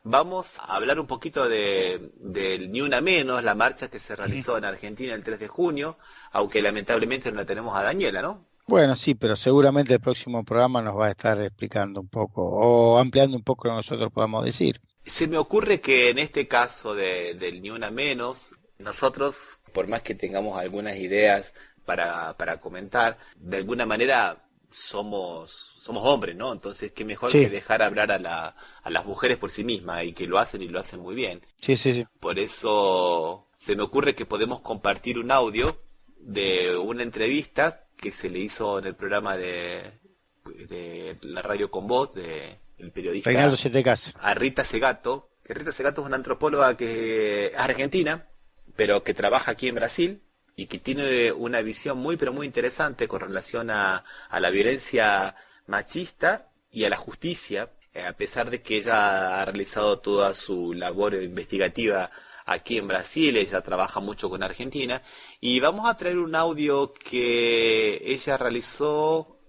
vamos a hablar un poquito del Ni Una Menos, la marcha que se realizó en Argentina el 3 de junio, aunque lamentablemente no la tenemos a Daniela, ¿no? Bueno, sí, pero seguramente el próximo programa nos va a estar explicando un poco o ampliando un poco lo que nosotros podamos decir. Se me ocurre que en este caso del Ni Una Menos, nosotros, por más que tengamos algunas ideas para comentar, de alguna manera somos hombres, ¿no? Entonces, qué mejor Sí. que dejar hablar a las mujeres por sí mismas, y que lo hacen y lo hacen muy bien. Sí, sí, sí. Por eso se me ocurre que podemos compartir un audio de una entrevista que se le hizo en el programa de la radio Con Voz, el periodista Reinaldo Setecas. a Rita Segato, que Rita Segato es una antropóloga que es argentina, pero que trabaja aquí en Brasil y que tiene una visión muy, pero muy interesante con relación a la violencia machista y a la justicia, a pesar de que ella ha realizado toda su labor investigativa aquí en Brasil. Ella trabaja mucho con Argentina, y vamos a traer un audio que ella realizó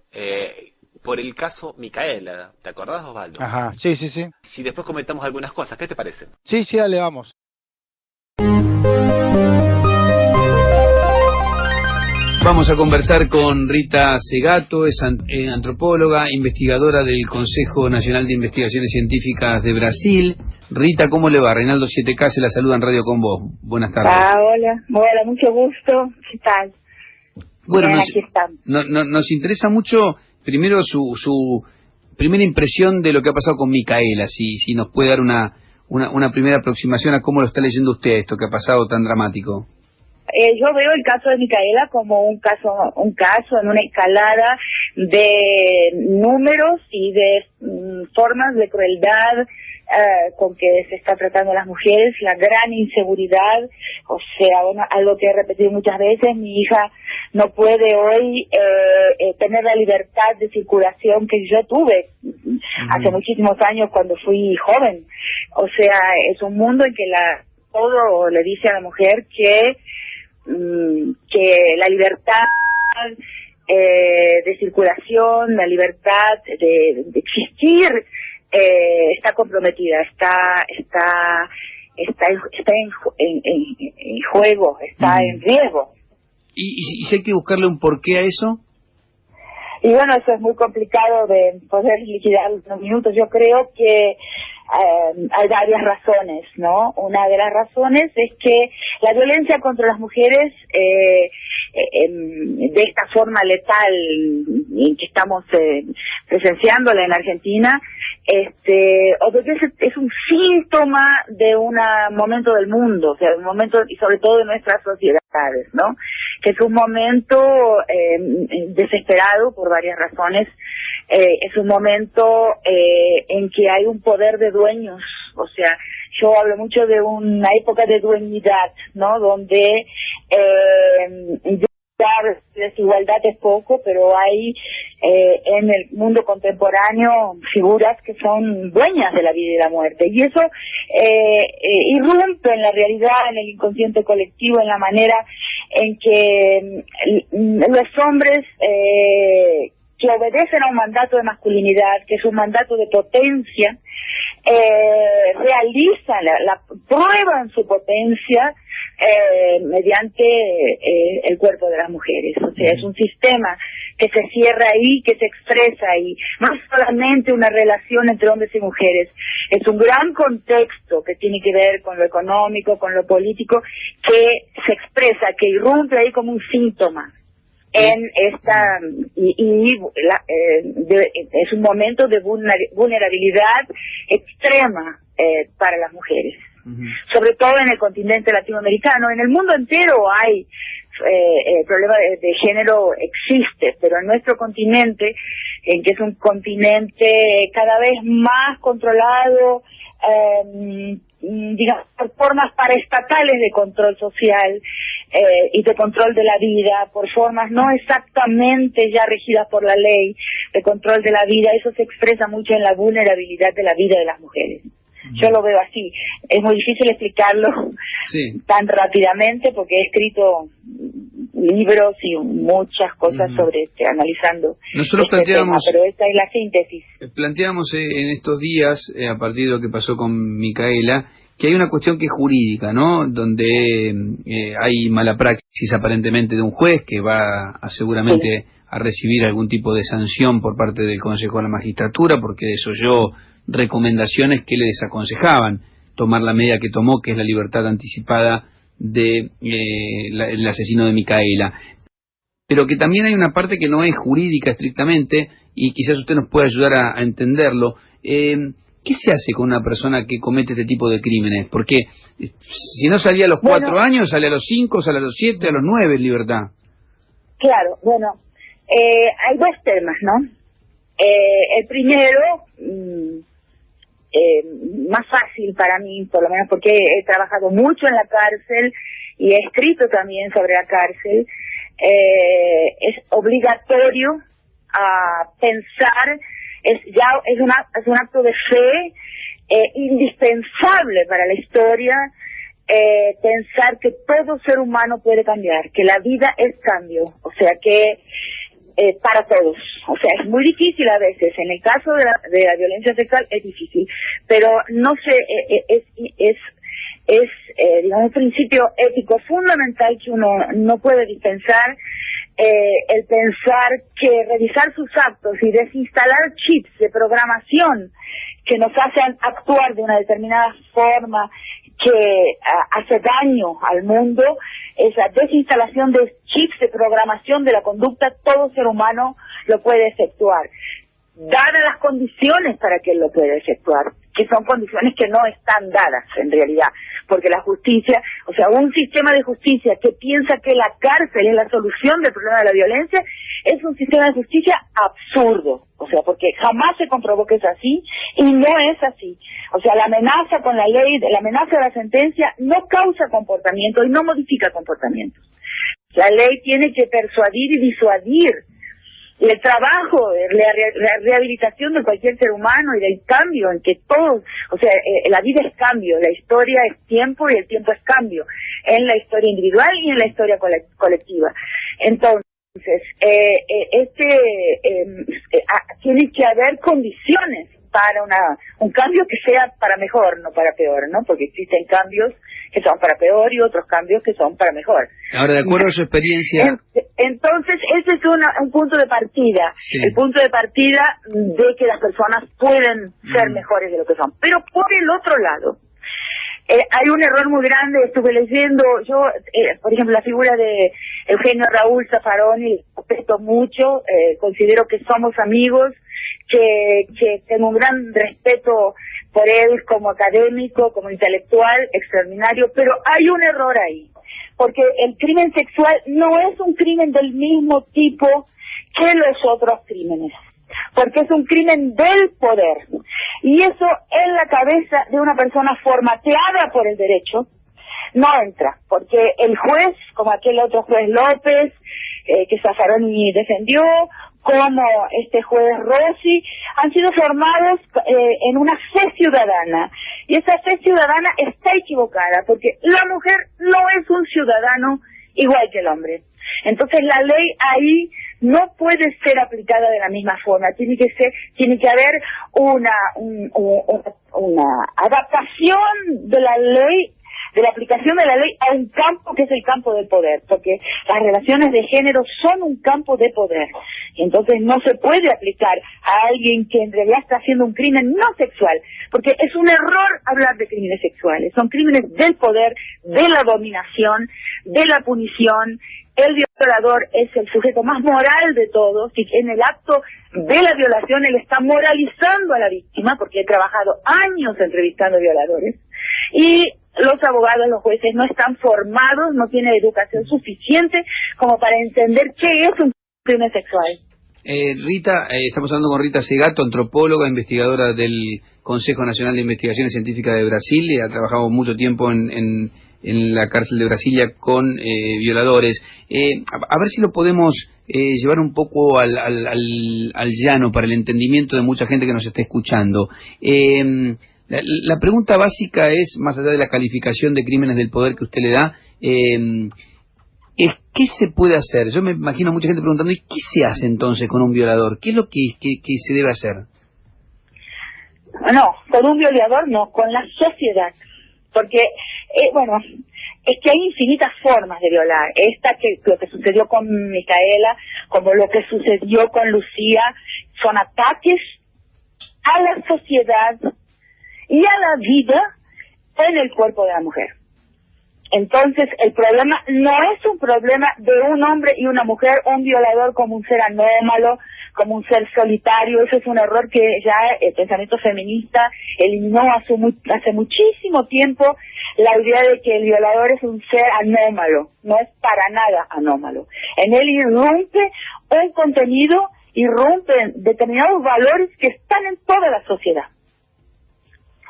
por el caso Micaela. ¿Te acordás, Osvaldo? Ajá, sí, sí, sí. Si después comentamos algunas cosas, ¿qué te parece? Sí, sí, dale, vamos. Vamos a conversar con Rita Segato, es antropóloga, investigadora del Consejo Nacional de Investigaciones Científicas de Brasil. Rita, ¿cómo le va? Reinaldo 7K se la saluda en Radio con vos. Buenas tardes. Hola, mucho gusto. ¿Qué tal? Bueno, Bien, aquí estamos. nos interesa mucho, primero, su primera impresión de lo que ha pasado con Micaela, si nos puede dar una primera aproximación a cómo lo está leyendo usted esto que ha pasado tan dramático. Yo veo el caso de Micaela como un caso en una escalada de números y de formas de crueldad con que se está tratando a las mujeres, la gran inseguridad, o sea, bueno, algo que he repetido muchas veces, mi hija no puede hoy tener la libertad de circulación que yo tuve hace muchísimos años cuando fui joven. O sea, es un mundo en que todo le dice a la mujer que la libertad de circulación, la libertad de existir está comprometida, está en juego, está en riesgo. ¿Y si hay que buscarle un porqué a eso? Y bueno, eso es muy complicado de poder liquidar en unos minutos. Yo creo que hay varias razones, ¿no? Una de las razones es que la violencia contra las mujeres de esta forma letal en que estamos presenciándola en Argentina, es un síntoma de un momento del mundo, o sea, un momento y sobre todo de nuestras sociedades, ¿no? Que es un momento desesperado por varias razones. Es un momento en que hay un poder de dueños, o sea, yo hablo mucho de una época de dueñidad, ¿no? Donde ya desigualdad es poco, pero hay en el mundo contemporáneo figuras que son dueñas de la vida y la muerte, y eso irrumpe en la realidad, en el inconsciente colectivo, en la manera en que los hombres que obedecen a un mandato de masculinidad, que es un mandato de potencia, realizan, prueban su potencia mediante el cuerpo de las mujeres. O sea, es un sistema que se cierra ahí, que se expresa ahí. No es solamente una relación entre hombres y mujeres, es un gran contexto que tiene que ver con lo económico, con lo político, que se expresa, que irrumpe ahí como un síntoma en esta es un momento de vulnerabilidad extrema para las mujeres, sobre todo en el continente latinoamericano. En el mundo entero hay problema de género, existe, pero en nuestro continente, en que es un continente cada vez más controlado, digamos, por formas paraestatales de control social y de control de la vida, por formas no exactamente ya regidas por la ley de control de la vida. Eso se expresa mucho en la vulnerabilidad de la vida de las mujeres. Yo lo veo así. Es muy difícil explicarlo tan rápidamente porque he escrito libros y muchas cosas sobre analizando Nosotros tema, pero esta es la síntesis. Planteamos en estos días, a partir de lo que pasó con Micaela, que hay una cuestión que es jurídica, ¿no? Donde hay mala praxis aparentemente de un juez que va seguramente a recibir algún tipo de sanción por parte del Consejo de la Magistratura porque desoyó recomendaciones que le desaconsejaban tomar la medida que tomó, que es la libertad anticipada de el asesino de Micaela. Pero que también hay una parte que no es jurídica estrictamente y quizás usted nos pueda ayudar a entenderlo. ¿Qué se hace con una persona que comete este tipo de crímenes? Porque si no salía a los 4 años, sale a los 5, sale a los 7, a los 9 en libertad. Claro, bueno, hay dos temas, ¿no? El primero, más fácil para mí, por lo menos porque he trabajado mucho en la cárcel y he escrito también sobre la cárcel, es obligatorio pensar, es un acto de fe indispensable para la historia, pensar que todo ser humano puede cambiar, que la vida es cambio, o sea que para todos, o sea, es muy difícil a veces, en el caso de la violencia sexual es difícil, pero no sé, digamos, un principio ético fundamental que uno no puede dispensar, el pensar que revisar sus actos y desinstalar chips de programación que nos hacen actuar de una determinada forma que hace daño al mundo, esa desinstalación de chips de programación de la conducta, todo ser humano lo puede efectuar, dadas las condiciones para que él lo pueda efectuar, que son condiciones que no están dadas en realidad, porque la justicia, o sea, un sistema de justicia que piensa que la cárcel es la solución del problema de la violencia, es un sistema de justicia absurdo, o sea, porque jamás se comprobó que es así, y no es así. O sea, la amenaza con la ley, la amenaza de la sentencia no causa comportamiento y no modifica comportamientos. La ley tiene que persuadir y disuadir. Y el trabajo, la rehabilitación de cualquier ser humano y del cambio en que todos, o sea, la vida es cambio, la historia es tiempo y el tiempo es cambio, en la historia individual y en la historia colectiva. Entonces, tiene que haber condiciones para un cambio que sea para mejor, no para peor, ¿no? Porque existen cambios que son para peor y otros cambios que son para mejor. Ahora, de acuerdo a su experiencia... Entonces, ese es un punto de partida, sí. El punto de partida de que las personas pueden ser mejores de lo que son. Pero por el otro lado, hay un error muy grande, estuve leyendo, yo, por ejemplo, la figura de Eugenio Raúl Zaffaroni, respeto mucho, considero que somos amigos, que tengo un gran respeto por él como académico, como intelectual, extraordinario, pero hay un error ahí, porque el crimen sexual no es un crimen del mismo tipo que los otros crímenes, porque es un crimen del poder, y eso en la cabeza de una persona formateada por el derecho no entra, porque el juez, como aquel otro juez López, que Zaffaroni defendió, como este juez Rossi, han sido formados en una fe ciudadana, y esa fe ciudadana está equivocada, porque la mujer no es un ciudadano igual que el hombre. Entonces la ley ahí no puede ser aplicada de la misma forma, tiene que haber una adaptación de la ley, de la aplicación de la ley a un campo que es el campo del poder, porque las relaciones de género son un campo de poder, y entonces no se puede aplicar a alguien que en realidad está haciendo un crimen no sexual, porque es un error hablar de crímenes sexuales, son crímenes del poder, de la dominación, de la punición. El violador es el sujeto más moral de todos, y en el acto de la violación él está moralizando a la víctima, porque he trabajado años entrevistando violadores, y los abogados, los jueces no están formados, no tienen educación suficiente como para entender qué es un crimen sexual. Rita, estamos hablando con Rita Segato, antropóloga, investigadora del Consejo Nacional de Investigaciones Científicas de Brasil, y ha trabajado mucho tiempo en la cárcel de Brasilia con violadores. A ver si lo podemos llevar un poco al llano para el entendimiento de mucha gente que nos está escuchando. La pregunta básica es, más allá de la calificación de crímenes del poder que usted le da, es ¿qué se puede hacer? Yo me imagino a mucha gente preguntando, ¿y qué se hace entonces con un violador? ¿Qué es lo que se debe hacer? No, con un violador no, con la sociedad. Porque, es que hay infinitas formas de violar. Lo que sucedió con Micaela, como lo que sucedió con Lucía, son ataques a la sociedad y a la vida en el cuerpo de la mujer. Entonces, el problema no es un problema de un hombre y una mujer, un violador como un ser anómalo, como un ser solitario. Eso es un error que ya el pensamiento feminista eliminó hace muchísimo tiempo, la idea de que el violador es un ser anómalo. No es para nada anómalo. En él irrumpe un contenido, irrumpen determinados valores que están en toda la sociedad.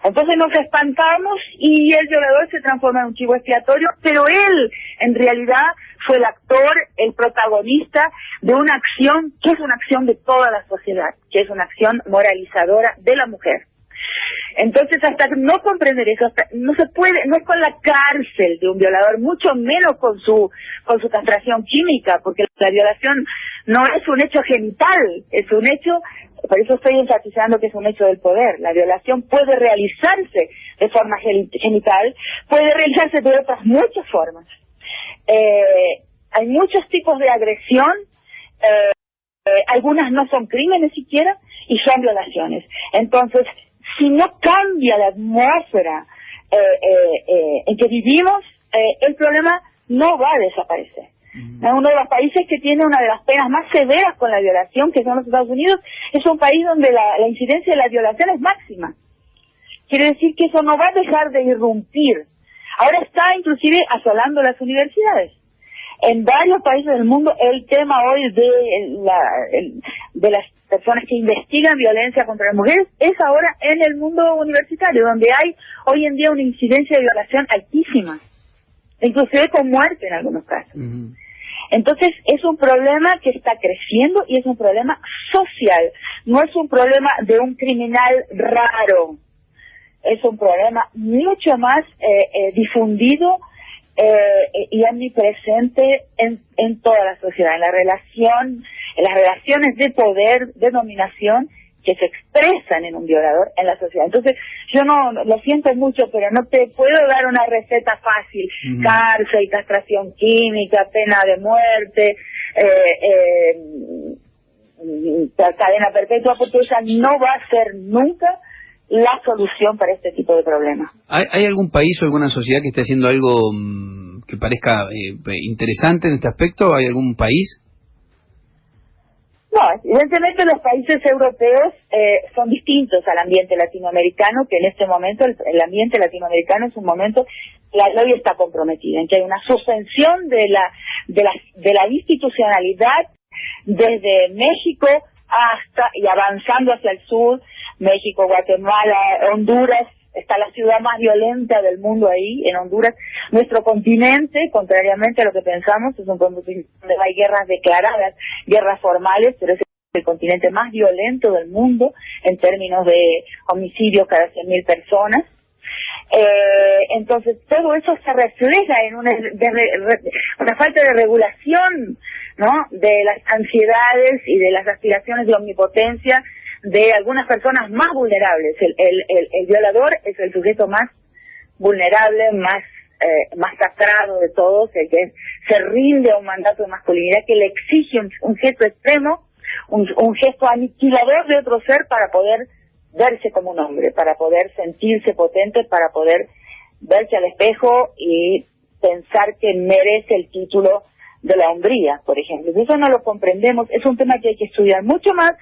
Entonces nos espantamos y el violador se transforma en un chivo expiatorio, pero él en realidad fue el actor, el protagonista de una acción que es una acción de toda la sociedad, que es una acción moralizadora de la mujer. Entonces, hasta no comprender eso, no se puede, no es con la cárcel de un violador, mucho menos con su castración química, porque la violación no es un hecho genital, es un hecho, por eso estoy enfatizando que es un hecho del poder. La violación puede realizarse de forma genital, puede realizarse de otras muchas formas. hay muchos tipos de agresión, algunas no son crímenes siquiera, y son violaciones. Entonces, si no cambia la atmósfera en que vivimos, el problema no va a desaparecer. Uno de los países que tiene una de las penas más severas con la violación, que son los Estados Unidos, es un país donde la incidencia de la violación es máxima. Quiere decir que eso no va a dejar de irrumpir. Ahora está inclusive asolando las universidades. En varios países del mundo el tema hoy de las personas que investigan violencia contra las mujeres es ahora en el mundo universitario, donde hay hoy en día una incidencia de violación altísima, inclusive con muerte en algunos casos. Entonces es un problema que está creciendo y es un problema social, no es un problema de un criminal raro, es un problema mucho más difundido y omnipresente en toda la sociedad, en las relaciones de poder, de dominación que se expresan en un violador en la sociedad. Entonces, yo no, lo siento mucho, pero no te puedo dar una receta fácil, cárcel, castración química, pena de muerte, cadena perpetua, porque esa no va a ser nunca la solución para este tipo de problemas. ¿Hay algún país o alguna sociedad que esté haciendo algo que parezca interesante en este aspecto? ¿Hay algún país? No, evidentemente los países europeos son distintos al ambiente latinoamericano, que en este momento el ambiente latinoamericano es un momento, la ley está comprometida, en que hay una suspensión de la institucionalidad desde México hasta y avanzando hacia el sur, México, Guatemala, Honduras. Está la ciudad más violenta del mundo ahí, en Honduras. Nuestro continente, contrariamente a lo que pensamos, es un continente donde hay guerras declaradas, guerras formales, pero es el continente más violento del mundo en términos de homicidios cada 100.000 personas. Entonces, todo eso se refleja en una falta de regulación, ¿no?, de las ansiedades y de las aspiraciones de omnipotencia de algunas personas más vulnerables. El violador es el sujeto más vulnerable, más castrado de todos, el que se rinde a un mandato de masculinidad que le exige un gesto extremo, un gesto aniquilador de otro ser para poder verse como un hombre, para poder sentirse potente, para poder verse al espejo y pensar que merece el título de la hombría, por ejemplo. Si eso no lo comprendemos, es un tema que hay que estudiar mucho más.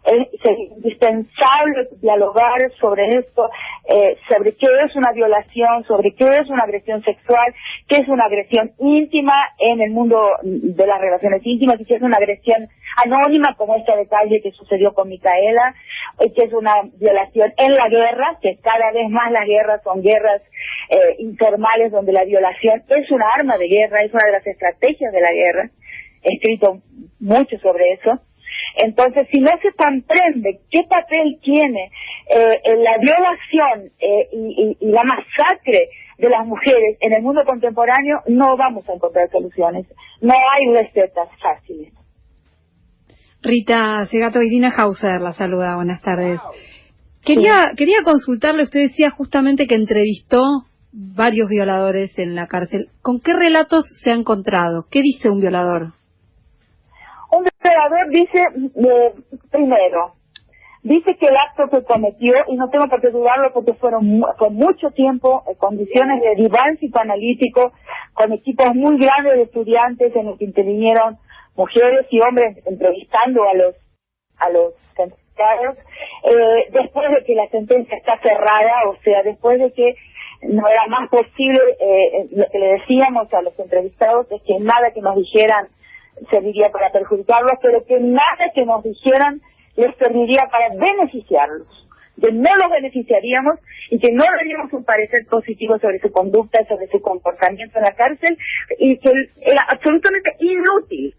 Es indispensable dialogar sobre esto, sobre qué es una violación, sobre qué es una agresión sexual, qué es una agresión íntima en el mundo de las relaciones íntimas, y qué es una agresión anónima, como este detalle que sucedió con Micaela, que es una violación en la guerra, que cada vez más las guerras son guerras informales, donde la violación es una arma de guerra, es una de las estrategias de la guerra. He escrito mucho sobre eso. Entonces, si no se comprende qué papel tiene la violación y la masacre de las mujeres en el mundo contemporáneo, no vamos a encontrar soluciones. No hay recetas fáciles. Rita Segato, Irina Hauser la saluda, buenas tardes. Quería consultarle, usted decía justamente que entrevistó varios violadores en la cárcel. ¿Con qué relatos se ha encontrado? ¿Qué dice un violador? Un violador dice, primero, dice que el acto que cometió, y no tengo por qué dudarlo porque fueron con mucho tiempo, condiciones de diván psicoanalítico, con equipos muy grandes de estudiantes en los que intervinieron mujeres y hombres entrevistando a los sentenciados, después de que la sentencia está cerrada, o sea, después de que no era más posible, lo que le decíamos a los entrevistados es que nada que nos dijeran serviría para perjudicarlos, pero que nada que nos dijeran les serviría para beneficiarlos, que no los beneficiaríamos y que no daríamos un parecer positivo sobre su conducta, sobre su comportamiento en la cárcel, y que era absolutamente inútil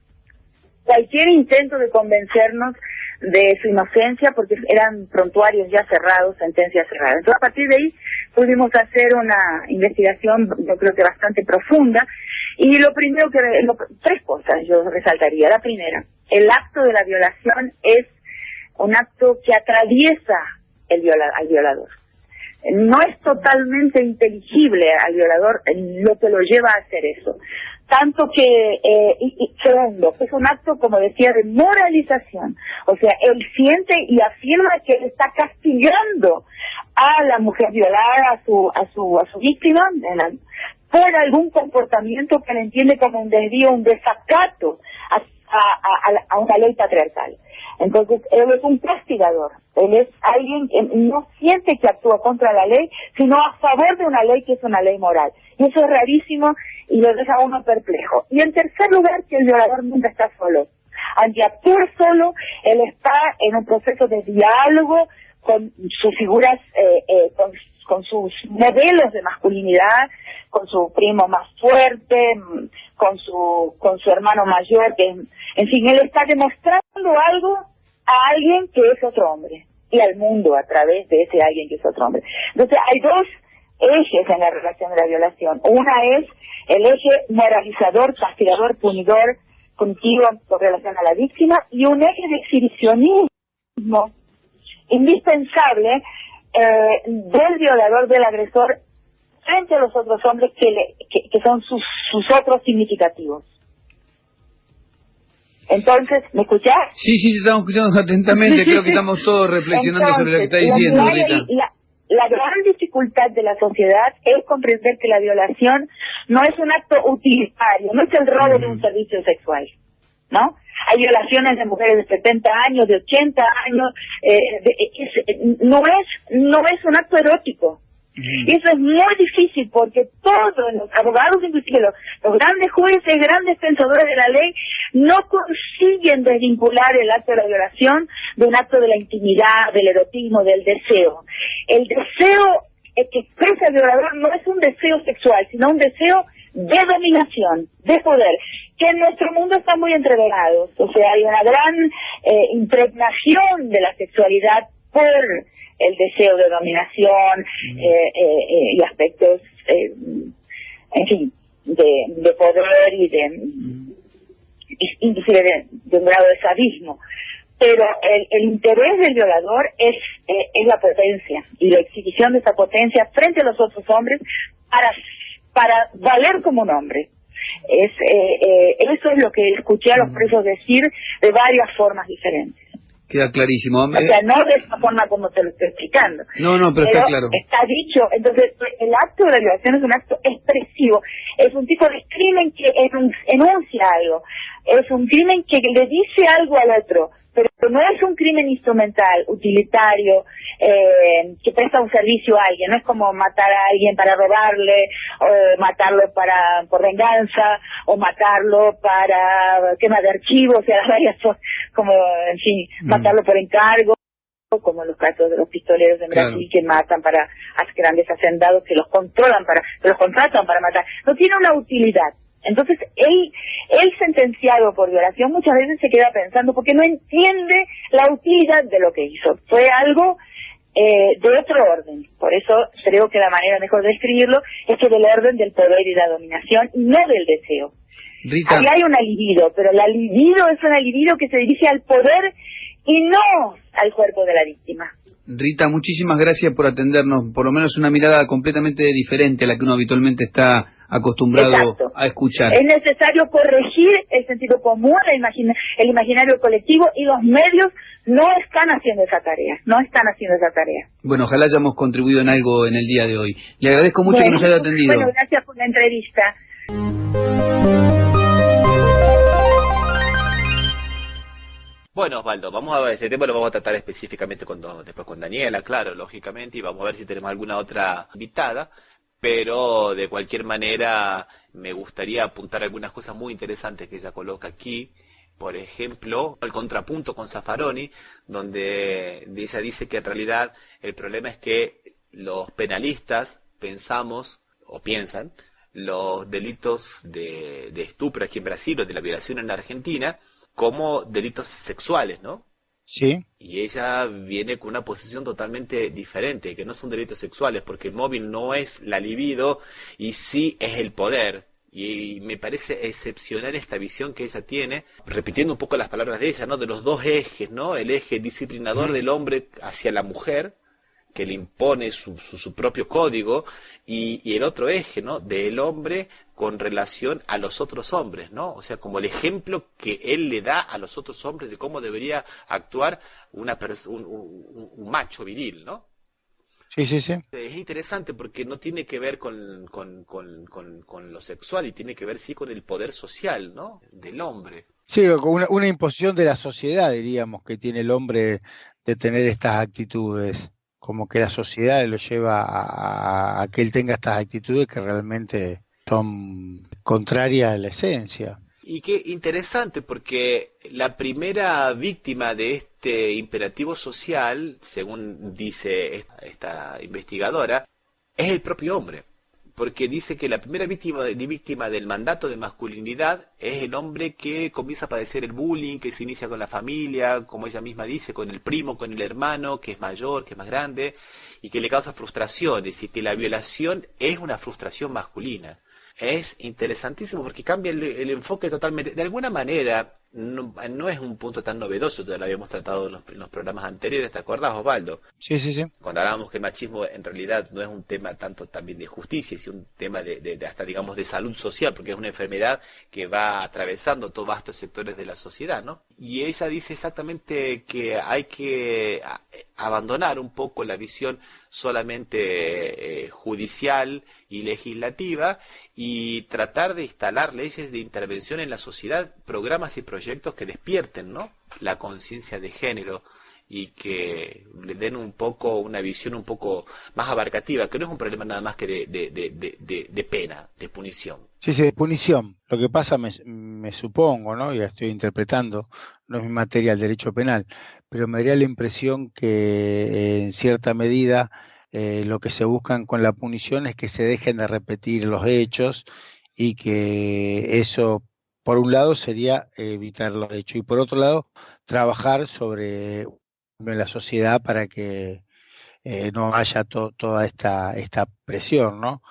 cualquier intento de convencernos de su inocencia, porque eran prontuarios ya cerrados, sentencias cerradas. Entonces, a partir de ahí pudimos hacer una investigación, yo creo que bastante profunda, y lo primero tres cosas yo resaltaría. La primera, el acto de la violación es un acto que atraviesa al violador. No es totalmente inteligible al violador lo que lo lleva a hacer eso. Tanto que, y segundo, es un acto, como decía, de moralización. O sea, él siente y afirma que él está castigando a la mujer violada, a su víctima, por algún comportamiento que él entiende como un desvío, un desacato a una ley patriarcal. Entonces, él es un castigador. Él es alguien que no siente que actúa contra la ley, sino a favor de una ley que es una ley moral. Y eso es rarísimo y lo deja a uno perplejo. Y en tercer lugar, que el violador nunca está solo. Aunque actúe solo, él está en un proceso de diálogo con sus figuras, con sus modelos de masculinidad, con su primo más fuerte, con su hermano mayor, que en fin, él está demostrando algo a alguien que es otro hombre, y al mundo a través de ese alguien que es otro hombre. Entonces hay dos ejes en la relación de la violación. Una es el eje moralizador, castigador, punidor, punitivo con relación a la víctima, y un eje de exhibicionismo indispensable del violador, del agresor, frente a los otros hombres que son sus otros significativos. Entonces, ¿me escuchás? Sí, te estamos escuchando atentamente, creo que estamos todos reflexionando sobre lo que está diciendo, Rita. La gran dificultad de la sociedad es comprender que la violación no es un acto utilitario, no es el robo de un servicio sexual, ¿no? Hay violaciones de mujeres de 70 años, de 80 años, no es un acto erótico. Y eso es muy difícil porque todos los abogados, inclusive los grandes jueces, grandes pensadores de la ley, no consiguen desvincular el acto de la violación de un acto de la intimidad, del erotismo, del deseo. El deseo que expresa el violador no es un deseo sexual, sino un deseo de dominación, de poder, que en nuestro mundo están muy entrevegados. O sea, hay una gran impregnación de la sexualidad por el deseo de dominación y aspectos, en fin, de poder y inclusive de un grado de sadismo. Pero el interés del violador es la potencia y la exhibición de esa potencia frente a los otros hombres para valer como un hombre. Eso es lo que escuché a los presos decir de varias formas diferentes. Queda clarísimo. O sea, no de esa forma como te lo estoy explicando. No, pero está claro. Está dicho. Entonces, el acto de la violación es un acto expresivo. Es un tipo de crimen que enuncia algo. Es un crimen que le dice algo al otro. Pero no es un crimen instrumental, utilitario, que presta un servicio a alguien. No es como matar a alguien para robarle, o matarlo por venganza, o matarlo para quema de archivos, o sea, varias cosas, como, en fin, matarlo por encargo, como los casos de los pistoleros en Brasil, que matan para grandes hacendados, que los contratan para matar. No tiene una utilidad. Entonces, el sentenciado por violación muchas veces se queda pensando porque no entiende la utilidad de lo que hizo. Fue algo de otro orden. Por eso creo que la manera mejor de describirlo es que del orden del poder y la dominación, y no del deseo. Rita. Ahí hay una libido, pero la libido es una libido que se dirige al poder y no al cuerpo de la víctima. Rita, muchísimas gracias por atendernos, por lo menos una mirada completamente diferente a la que uno habitualmente está acostumbrado a escuchar. Es necesario corregir el sentido común, el imaginario colectivo, y los medios no están haciendo esa tarea, Bueno, ojalá hayamos contribuido en algo en el día de hoy. Le agradezco mucho que nos haya atendido. Bueno, gracias por la entrevista. Bueno, Osvaldo, vamos a ver, este tema lo vamos a tratar específicamente después con Daniela, claro, lógicamente, y vamos a ver si tenemos alguna otra invitada, pero de cualquier manera me gustaría apuntar algunas cosas muy interesantes que ella coloca aquí. Por ejemplo, el contrapunto con Zaffaroni, donde ella dice que en realidad el problema es que los penalistas pensamos o piensan los delitos de estupro aquí en Brasil o de la violación en Argentina como delitos sexuales, ¿no? Sí. Y ella viene con una posición totalmente diferente, que no son delitos sexuales, porque el móvil no es la libido y sí es el poder. Y me parece excepcional esta visión que ella tiene, repitiendo un poco las palabras de ella, ¿no? De los dos ejes, ¿no? El eje disciplinador del hombre hacia la mujer, que le impone su propio código, y el otro eje, ¿no? Del hombre con relación a los otros hombres, ¿no? O sea, como el ejemplo que él le da a los otros hombres de cómo debería actuar un macho viril, ¿no? Sí, sí, sí. Es interesante porque no tiene que ver con lo sexual, y tiene que ver, sí, con el poder social, ¿no? Del hombre. Sí, con una imposición de la sociedad, diríamos, que tiene el hombre de tener estas actitudes, como que la sociedad lo lleva a que él tenga estas actitudes que realmente son contrarias a la esencia. Y qué interesante, porque la primera víctima de este imperativo social, según dice esta investigadora, es el propio hombre. Porque dice que la primera víctima del mandato de masculinidad es el hombre que comienza a padecer el bullying, que se inicia con la familia, como ella misma dice, con el primo, con el hermano, que es mayor, que es más grande, y que le causa frustraciones, y que la violación es una frustración masculina. Es interesantísimo porque cambia el enfoque totalmente. De alguna manera, no es un punto tan novedoso, ya lo habíamos tratado en los programas anteriores, ¿te acuerdas, Osvaldo? Sí, sí, sí. Cuando hablábamos que el machismo en realidad no es un tema tanto también de justicia, sino un tema de hasta, digamos, de salud social, porque es una enfermedad que va atravesando todos vastos sectores de la sociedad, ¿no? Y ella dice exactamente que hay que abandonar un poco la visión solamente judicial y legislativa, y tratar de instalar leyes de intervención en la sociedad, programas y proyectos que despierten, ¿no?, la conciencia de género, y que le den un poco una visión un poco más abarcativa, que no es un problema nada más que de pena, de punición. Sí, sí, de punición. Lo que pasa, me supongo, ¿no? Ya estoy interpretando, no es mi materia el derecho penal, pero me daría la impresión que en cierta medida lo que se buscan con la punición es que se dejen de repetir los hechos, y que eso, por un lado, sería evitar los hechos, y por otro lado, trabajar sobre la sociedad para que no haya toda esta presión, ¿no?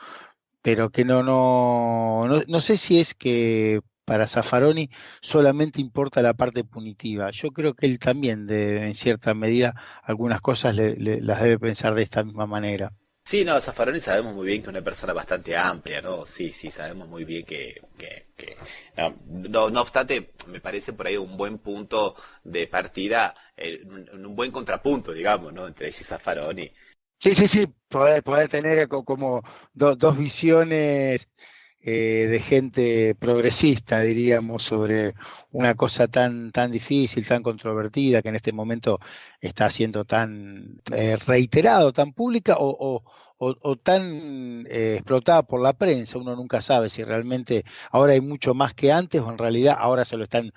Pero que no sé si es que para Zaffaroni solamente importa la parte punitiva. Yo creo que él también, en cierta medida, algunas cosas las debe pensar de esta misma manera. Sí, no, Zaffaroni sabemos muy bien que es una persona bastante amplia, ¿no? Sí, sabemos muy bien que no obstante, me parece por ahí un buen punto de partida, un buen contrapunto, digamos, ¿no?, entre ella y Zaffaroni. Sí, poder tener como dos visiones de gente progresista, diríamos, sobre una cosa tan difícil, tan controvertida, que en este momento está siendo tan reiterado, tan pública o tan explotada por la prensa. Uno nunca sabe si realmente ahora hay mucho más que antes, o en realidad ahora se lo están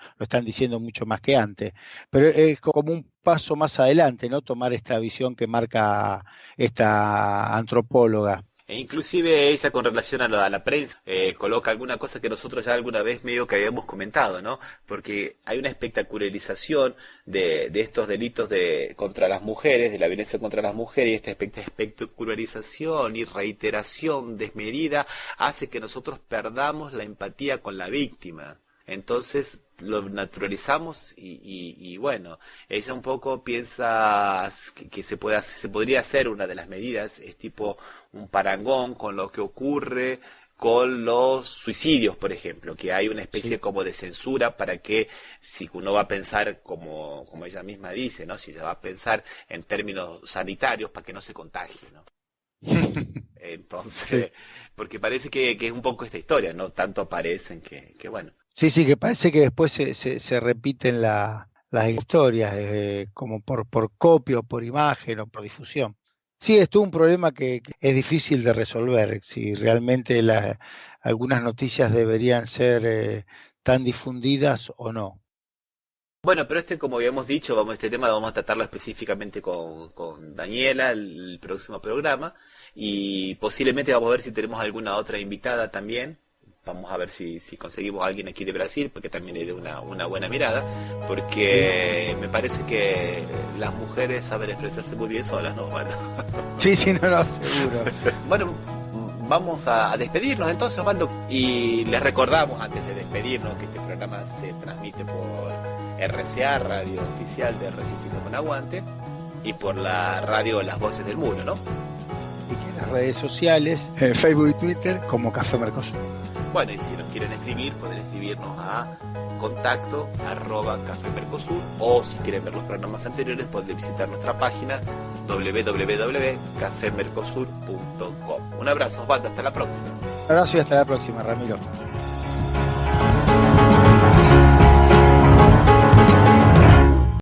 diciendo mucho más que antes. Pero es como un paso más adelante, ¿no?, tomar esta visión que marca esta antropóloga. E inclusive ella, con relación a la prensa, coloca alguna cosa que nosotros ya alguna vez medio que habíamos comentado, ¿no? Porque hay una espectacularización de estos delitos contra las mujeres, de la violencia contra las mujeres, y esta espectacularización y reiteración desmedida hace que nosotros perdamos la empatía con la víctima. Entonces lo naturalizamos, y bueno, ella un poco piensa que se podría hacer una de las medidas, es tipo un parangón con lo que ocurre con los suicidios, por ejemplo, que hay una especie como de censura para que, si uno va a pensar como ella misma dice, ¿no?, si ella va a pensar en términos sanitarios, para que no se contagie, ¿no? Entonces, porque parece que es un poco esta historia, ¿no? Tanto aparecen que bueno. Sí, que parece que después se repiten las historias, como por copia, o por imagen, o por difusión. Sí, esto es un problema que es difícil de resolver, si realmente algunas noticias deberían ser tan difundidas o no. Bueno, pero como habíamos dicho, este tema vamos a tratarlo específicamente con Daniela el próximo programa, y posiblemente vamos a ver si tenemos alguna otra invitada también. Vamos a ver si conseguimos a alguien aquí de Brasil, porque también le dé una buena mirada, porque me parece que las mujeres saben expresarse muy bien solas, ¿no, Osvaldo? Sí, no, seguro. Bueno, vamos a despedirnos entonces, Osvaldo, y les recordamos, antes de despedirnos, que este programa se transmite por RCA, Radio Oficial de Resistiendo con Aguante, y por la radio Las Voces del Muro, ¿no? Y que en las redes sociales, Facebook y Twitter, como Café Mercosur. Bueno, y si nos quieren escribir, pueden escribirnos a contacto@cafemercosur, o si quieren ver los programas anteriores, pueden visitar nuestra página www.cafemercosur.com. Un abrazo, Osvaldo, hasta la próxima. Un abrazo y hasta la próxima, Ramiro.